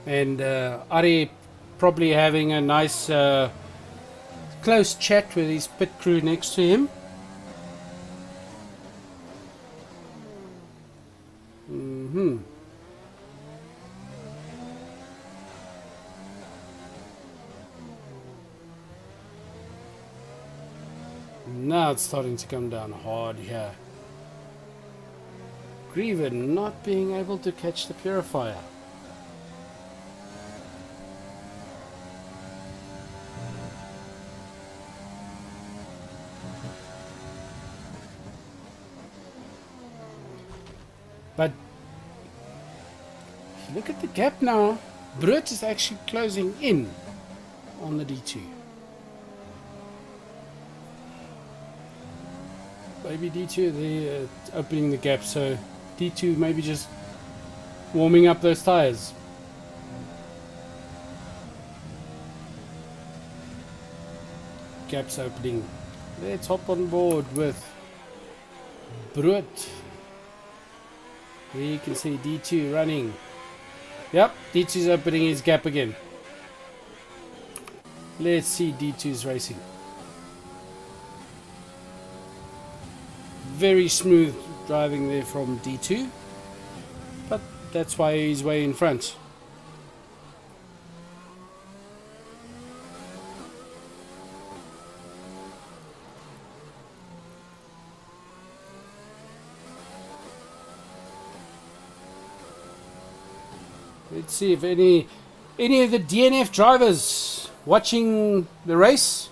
And Ari probably having a nice close chat with his pit crew next to him. Now it's starting to come down hard here. Greever not being able to catch the purifier. But if you look at the gap now, Brut is actually closing in on the D2. Maybe D2 they're opening the gap, so D2 maybe just warming up those tires. Gap's opening. Let's hop on board with Brut. There you can see D2 running. Yep, D2's opening his gap again. Let's see D2's racing. Very smooth driving there from D2, but that's why he's way in front. Let's see if any of the DNF drivers watching the race,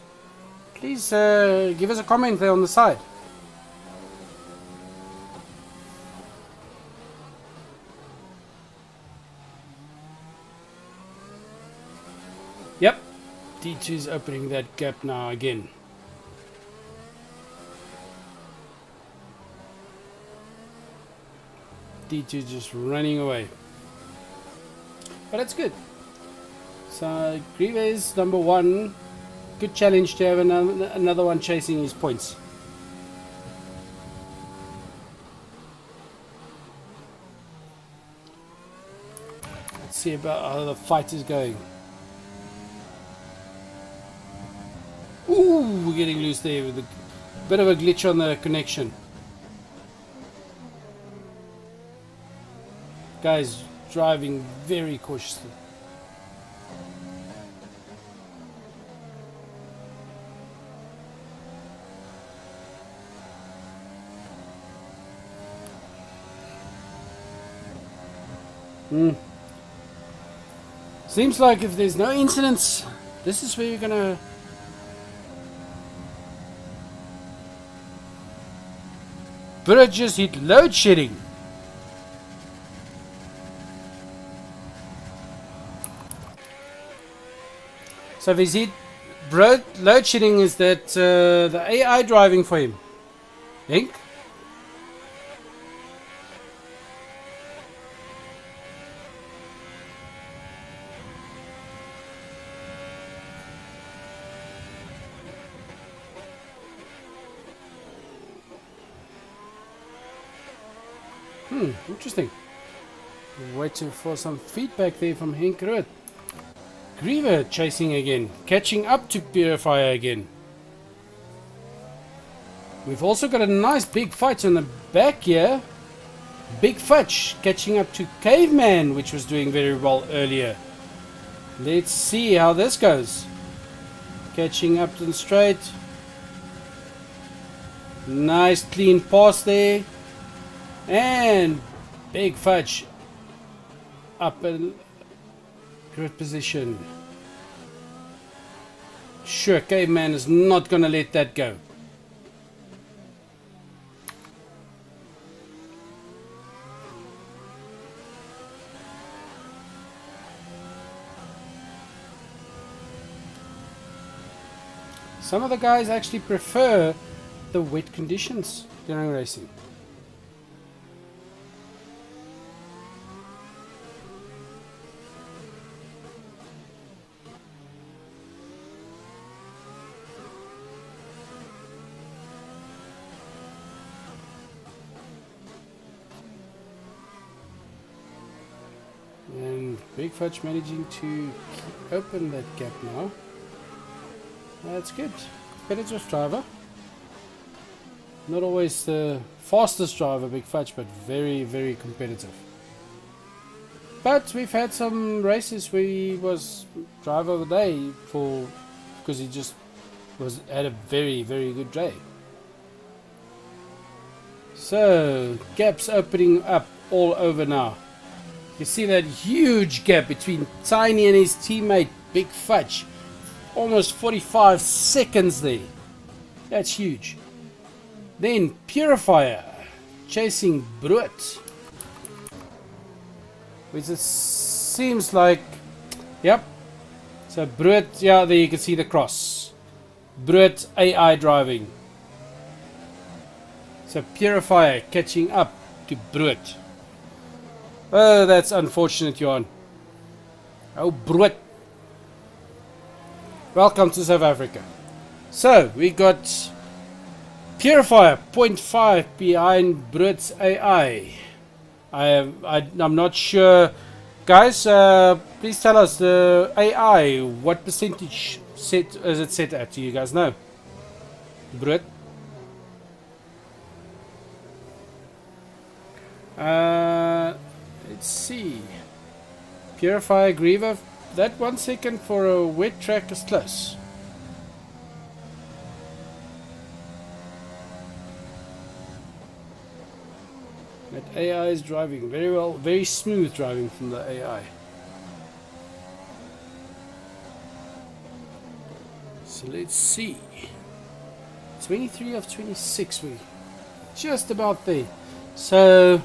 please give us a comment there on the side. Yep, D2's opening that gap now again. D2 just running away. But that's good. So Greever is number one. Good challenge to have another one chasing his points. Let's see about how the fight is going. Ooh, we're getting loose there with a bit of a glitch on the connection. Guys driving very cautiously. Seems like if there's no incidents, this is where you're gonna Brut just hit load shedding. So if he's hit Brut load shedding, is that the AI driving for him? Think? Interesting. Waiting for some feedback there from Henk Ruud. Greever chasing again, catching up to Purifier again. We've also got a nice big fight on the back here. Big Fudge catching up to Caveman, which was doing very well earlier. Let's see how this goes. Catching up to the straight. Nice clean pass there. And Big Fudge up in good position. Sure, Caveman is not going to let that go. Some of the guys actually prefer the wet conditions during racing. And Big Fudge managing to open that gap now. That's good. Competitive driver. Not always the fastest driver, Big Fudge, but very, very competitive. But we've had some races where he was driver of the day because he just had a very, very good day. So gaps opening up all over now. You see that huge gap between Tiny and his teammate Big Fudge. Almost 45 seconds there. That's huge. Then Purifier chasing Brood. Which it seems like, yep. So Brood, yeah, there you can see the cross. Brood AI driving. So Purifier catching up to Brood. Oh, that's unfortunate, Johan. Oh, Brood. Welcome to South Africa. So we got Purifier 0.5 behind Brood's AI. I'm not sure, guys. Please tell us the AI. What percentage is it set at? Do you guys know? Brood. Let's see. Purifier Greever. That 1 second for a wet track is close. That AI is driving very well, very smooth driving from the AI. So let's see. 23 of 26, we just about there. So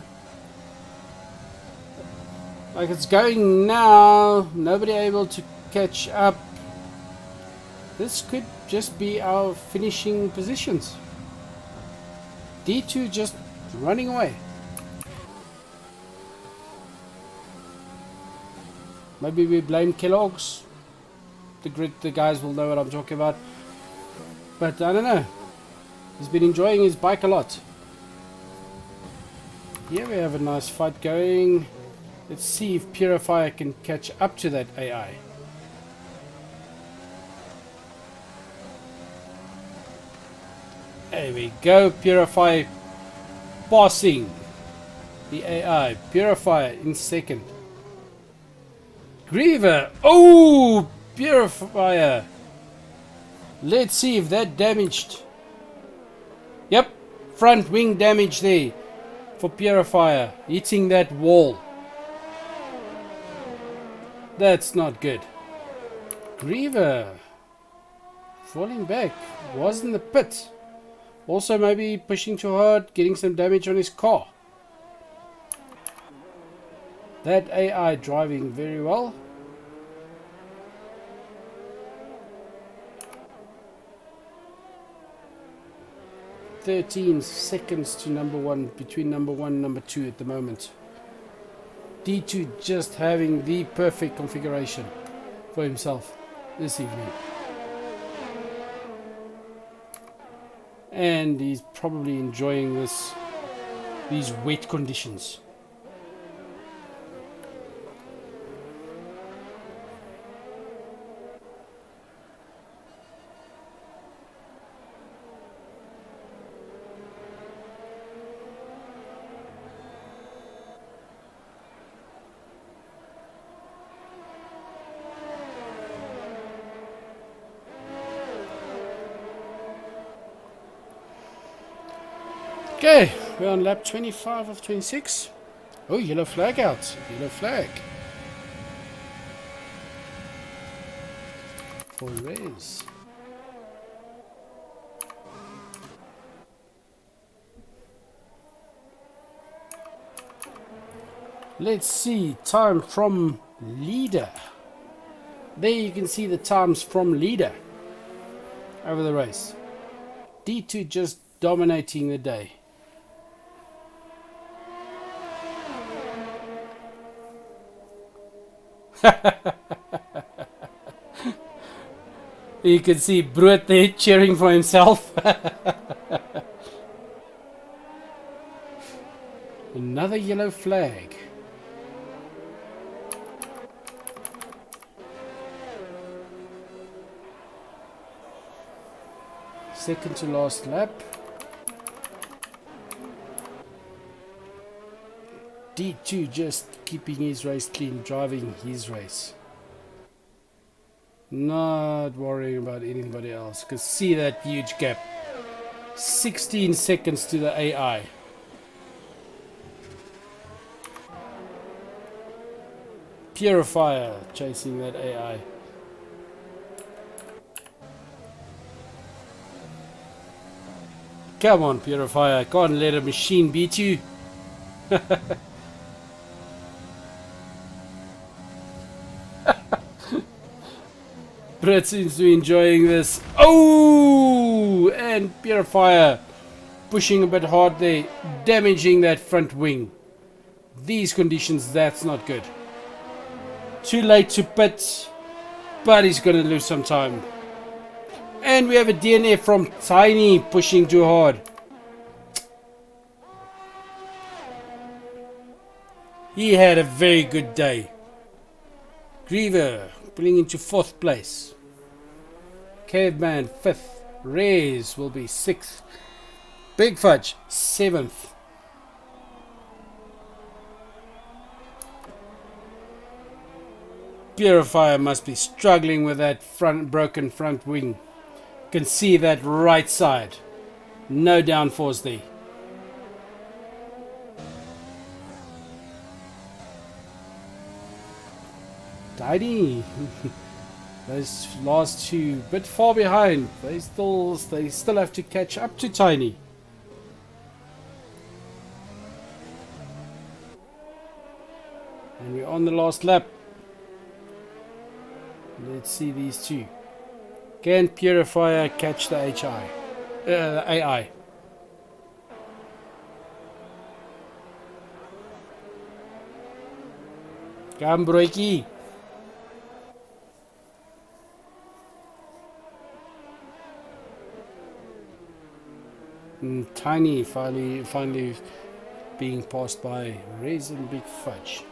like it's going now, nobody able to catch up. This could just be our finishing positions. D2 just running away. Maybe we blame Kellogg's. The guys will know what I'm talking about. But I don't know. He's been enjoying his bike a lot. Here we have a nice fight going. Let's see if Purifier can catch up to that AI. There we go. Purifier passing the AI. Purifier in second. Greever. Oh, Purifier. Let's see if that damaged. Yep, front wing damage there for Purifier, hitting that wall. That's not good. Greever falling back. Was in the pit. Also maybe pushing too hard, getting some damage on his car. That AI driving very well. "13 seconds to number one, between number one and number two at the moment. D2 just having the perfect configuration for himself this evening. And he's probably enjoying these wet conditions. Okay, we're on lap 25 of 26. Oh, yellow flag out. Yellow flag. For Rez. Let's see, time from leader. There you can see the times from leader over the race. D2 just dominating the day. You can see Brood there cheering for himself. Another yellow flag. Second to last lap. D2 just keeping his race clean, driving his race. Not worrying about anybody else. Because see that huge gap. 16 seconds to the AI. Purifier chasing that AI. Come on, Purifier. Can't let a machine beat you. Brett seems to be enjoying this. Oh! And Purifier pushing a bit hard there. Damaging that front wing. These conditions, that's not good. Too late to pit. But he's going to lose some time. And we have a DNF from Tiny pushing too hard. He had a very good day. Greever pulling into 4th place. Caveman 5th. Reyes will be 6th. Big Fudge 7th. Purifier must be struggling with that broken front wing. Can see that right side. No downforce there. Tiny. Those last two a bit far behind. They still have to catch up to Tiny. And we're on the last lap. Let's see these two. Can Purifier catch the AI? Come, Broiky. Tiny finally being passed by Raisin Big Fudge.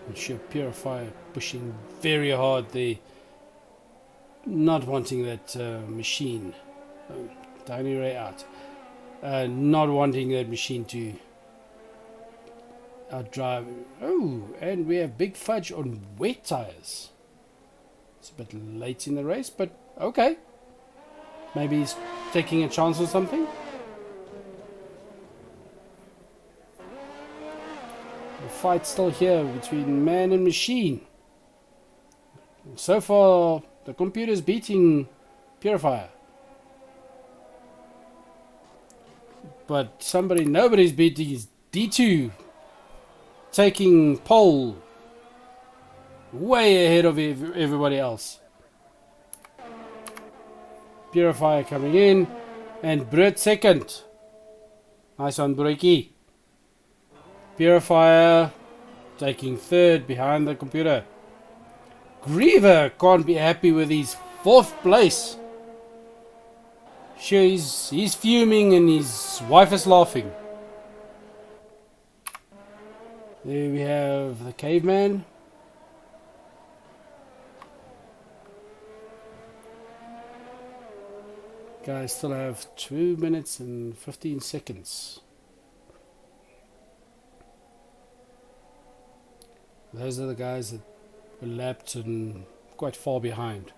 And sure, Purifier pushing very hard there, not wanting that machine. Tiny Ray out. Not wanting that machine to outdrive. Oh, and we have Big Fudge on wet tires. It's a bit late in the race, but okay. Maybe he's taking a chance or something. The fight's still here between man and machine. So far, the computer's beating Purifier. But nobody's beating is D2. Taking pole. Way ahead of everybody else. Purifier coming in. And Brett second. Nice one, Breaky. Purifier taking third behind the computer. Greever can't be happy with his 4th place. Sure, he's fuming and his wife is laughing. There we have the caveman. Guys still have 2 minutes and 15 seconds. Those are the guys that were lapped and quite far behind.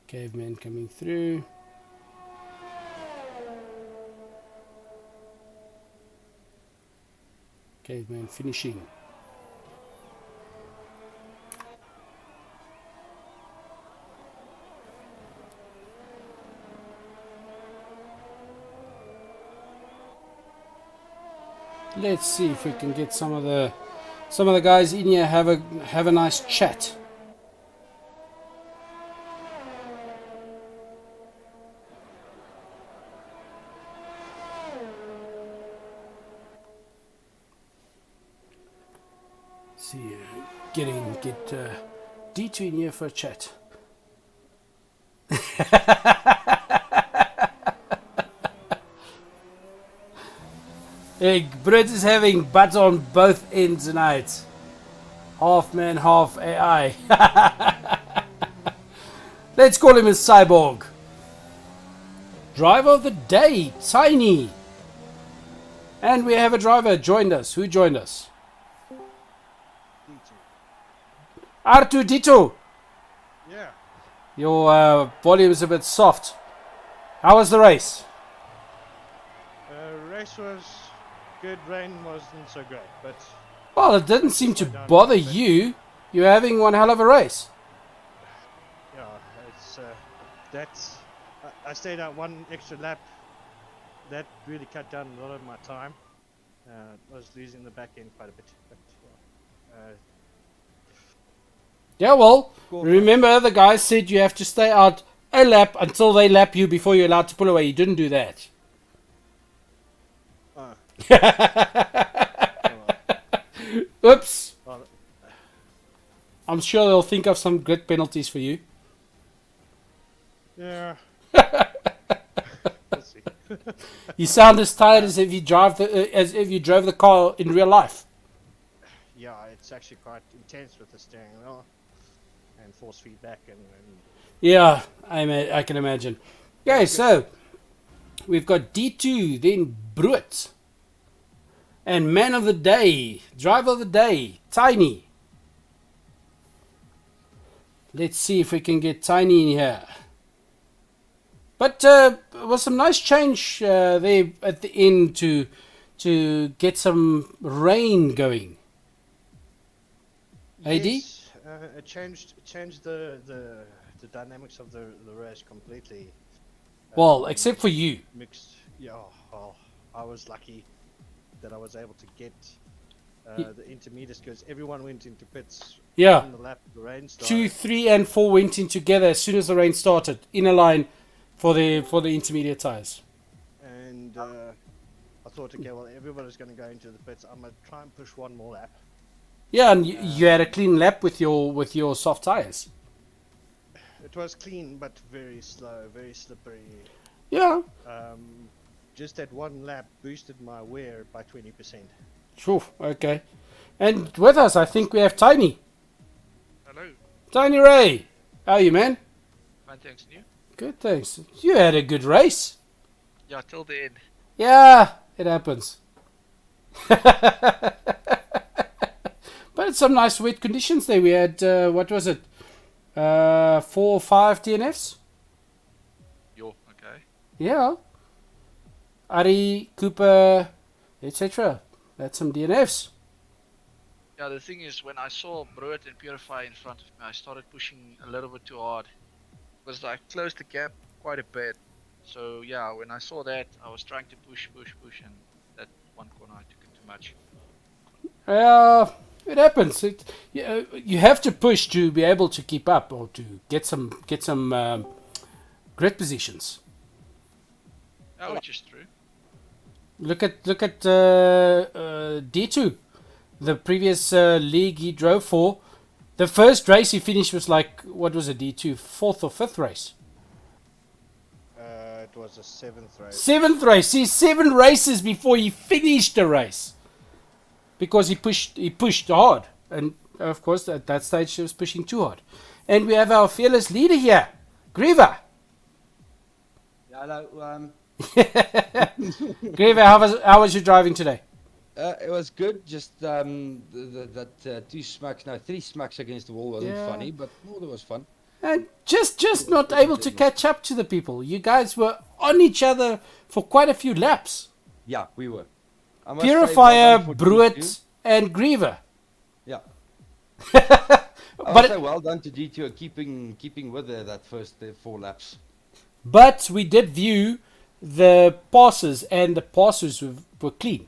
Caveman coming through. Caveman finishing. Let's see if we can get some of the guys in here have a nice chat. See, get D2 in here for a chat. Brett is having butt on both ends tonight. Half man, half AI. Let's call him a cyborg. Driver of the day, Tiny. And we have a driver joined us. Who joined us? R2D2. Yeah. Your volume is a bit soft. How was the race? Race was good. Rain wasn't so great, but Well, it didn't seem to bother you. You're having one hell of a race. yeah, it's that's. I stayed out one extra lap. That really cut down a lot of my time. I was losing the back end quite a bit, but Yeah, well, remember the guy said you have to stay out a lap until they lap you before you're allowed to pull away. You didn't do that. Oops. well, I'm sure they'll think of some grid penalties for you. yeah. We'll see. You sound as tired as if you drove the car in real life. Yeah, it's actually quite intense with the steering wheel and force feedback and Yeah, I can imagine. Okay, so we've got D2, then Bruit. And man of the day, driver of the day, Tiny. Let's see if we can get Tiny in here. But it was some nice change there at the end to get some rain going. AD? yes, it changed the dynamics of the race completely. Well, except for you. Mixed. Yeah, well, I was lucky that I was able to get the intermediates because everyone went into pits Yeah. on the lap the rain started. 2, 3, and 4 went in together as soon as the rain started, in a line for the intermediate tires. And I thought, okay, well, everybody's going to go into the pits. I'm going to try and push one more lap. Yeah, and you had a clean lap with your soft tires. It was clean, but very slow, very slippery. Yeah. Just that one lap boosted my wear by 20%. Sure. Okay. And with us, I think we have Tiny. Hello. Tiny Ray. How are you, man? Fine, thanks. And you? Good, thanks. You had a good race. Yeah, till the end. Yeah, it happens. But it's some nice wet conditions there. We had, what was it? 4 or 5 DNFs? Yo, okay. Yeah. Ari, Cooper, etc. That's some DNFs. Yeah, the thing is, when I saw Bruit and Purify in front of me, I started pushing a little bit too hard. Because I closed the gap quite a bit. So yeah, when I saw that, I was trying to push, and that one corner I took it too much. Yeah, it happens. You have to push to be able to keep up or to get some grid positions. Yeah, which is true. Look at D2, the previous league he drove for. The first race he finished was like, what was it, D2, 4th or 5th race? It was a 7th race. 7th race. See, 7 races before he finished the race, because he pushed hard, and of course at that stage he was pushing too hard. And we have our fearless leader here, Greever. Hello. Greever, how was your driving today? It was good. Just that 3 smacks against the wall wasn't funny, but no, it was fun. And just not able to catch up to the people. You guys were on each other for quite a few laps. Yeah, we were. Purifier, Bruit, and Greever. Yeah. But well done to D2 keeping with that first 4 laps. But we did view the passes, and the passes were clean.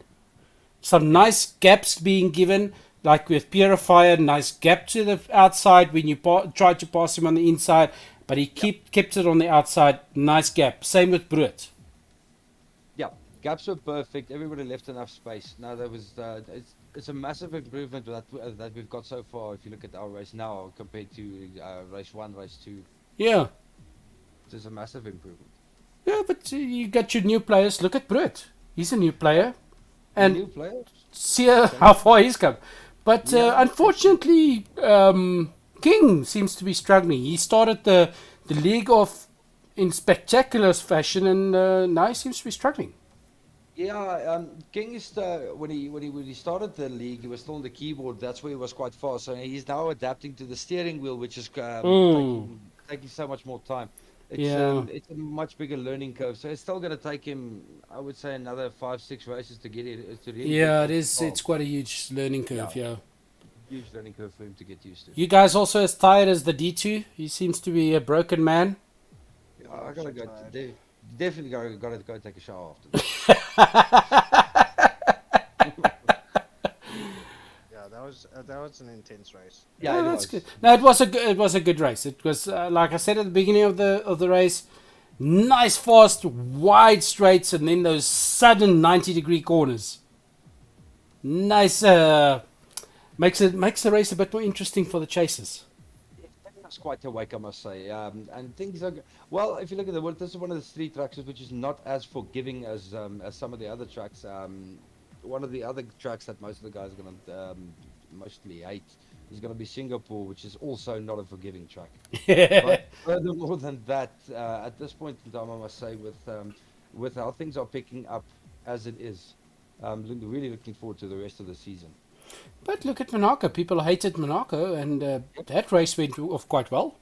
Some nice gaps being given, like with Purifier, nice gap to the outside when you tried to pass him on the inside, but he kept it on the outside, nice gap. Same with Bruit. Yeah, gaps were perfect. Everybody left enough space. Now there was it's a massive improvement that we've got so far. If you look at our race now compared to race 1, race 2. Yeah. It's a massive improvement. Yeah, but you got your new players. Look at Bruit. He's a new player. And new players. see how far he's come. But Yeah. unfortunately, King seems to be struggling. He started the league off in spectacular fashion, and now he seems to be struggling. Yeah, King is when he started the league, he was still on the keyboard. That's where he was quite fast. So he's now adapting to the steering wheel, which is taking so much more time. Yeah. It's a much bigger learning curve. So it's still going to take him, I would say, another 5, 6 races to get it to really Yeah, get it is. involved. It's quite a huge learning curve. Yeah. Huge learning curve for him to get used to. You guys also as tired as the D2? He seems to be a broken man. Yeah, Oh, I gotta so go. tired. Definitely gotta go take a shower after this. Yeah, that was an intense race. Yeah, Oh, it that's was. good. No, it was a good race. It was like I said at the beginning of the race, nice fast wide straights, and then those sudden 90-degree corners. Nice. Makes the race a bit more interesting for the chasers. That's quite awake, I must say. And things are well. If you look at the world, this is one of the street tracks which is not as forgiving as some of the other tracks. One of the other tracks that most of the guys are gonna mostly hate is gonna be Singapore, which is also not a forgiving track. But furthermore than that, at this point in time, I must say, with how things are picking up as it is, really looking forward to the rest of the season. But look at Monaco. People hated Monaco, and that race went off quite well.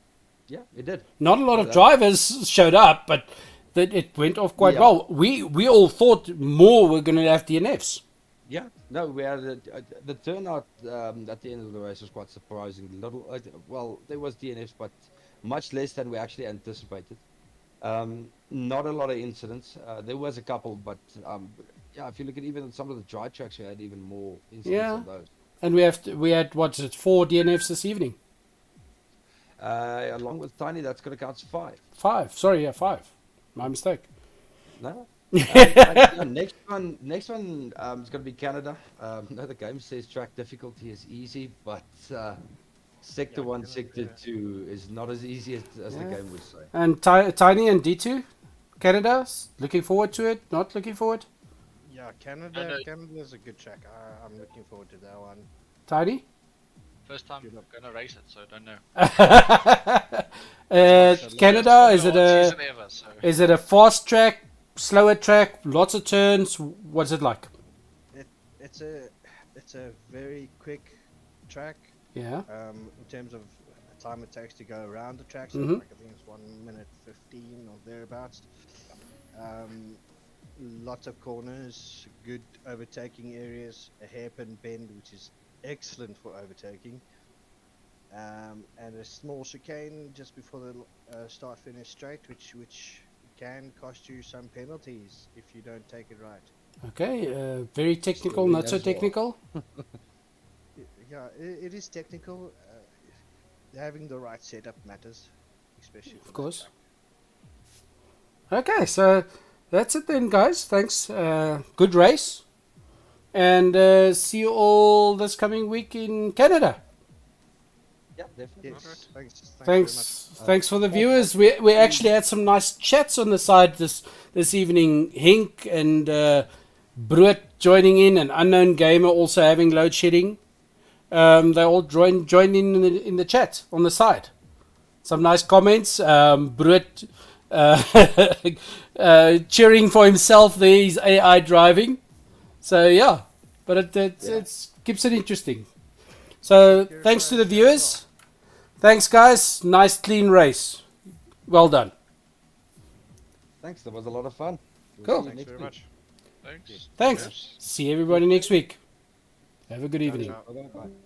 Yeah, it did. Not a lot No, of that- drivers showed up, but it went off quite Yeah. well. We all thought more were going to have DNFs. Yeah, no, we had the turnout at the end of the race was quite surprising. Little, well, there was DNFs, but much less than we actually anticipated. Not a lot of incidents. There was a couple, but yeah, if you look at even some of the dry tracks, we had even more incidents Yeah. on those. And we had what is it, 4 DNFs this evening? Along with Tiny, that's going to count as 5. 5. Sorry, yeah, 5. My mistake. No. Next one is going to be Canada. No, the game says track difficulty is easy, but Sector 1, Canada, Sector yeah. 2 is not as easy as the Yeah. game would say. And Tiny and D2, Canada, looking forward to it, not looking forward? Yeah, I know. Canada is a good track. I'm looking forward to that one. Tiny? First time Good I'm gonna race it, so I don't know. Canada, is It's it the hard a season ever, so. is it a fast track, slower track, lots of turns? What's it like? It's a very quick track. Yeah. In terms of time it takes to go around the track, so Mhm. like I think it's 1 minute 15 or thereabouts. Lots of corners, good overtaking areas, a hairpin bend which is excellent for overtaking, and a small chicane just before the start finish straight, which can cost you some penalties if you don't take it right. Okay. Very technical, Slowly not so as well. technical. Yeah, it is technical. Having the right setup matters, especially for Of that course. track. Okay, so that's it then, guys. Thanks. Good race. And see you all this coming week in Canada. Yeah, definitely. Yes, thanks very Thanks. much. Thanks for the viewers. We actually had some nice chats on the side this evening. Hink and Brood joining in, and Unknown Gamer also having load shedding. They all joined in the chat on the side. Some nice comments. Brood cheering for himself there. He's AI driving. So yeah, but it keeps it interesting. So thanks to the viewers. Thanks, guys. Nice, clean race. Well done. Thanks, that was a lot of fun. We'll Cool. see you Thanks next very week. much. Thanks. Thanks. Yes. See everybody next week. Have a good evening. ciao. Bye-bye.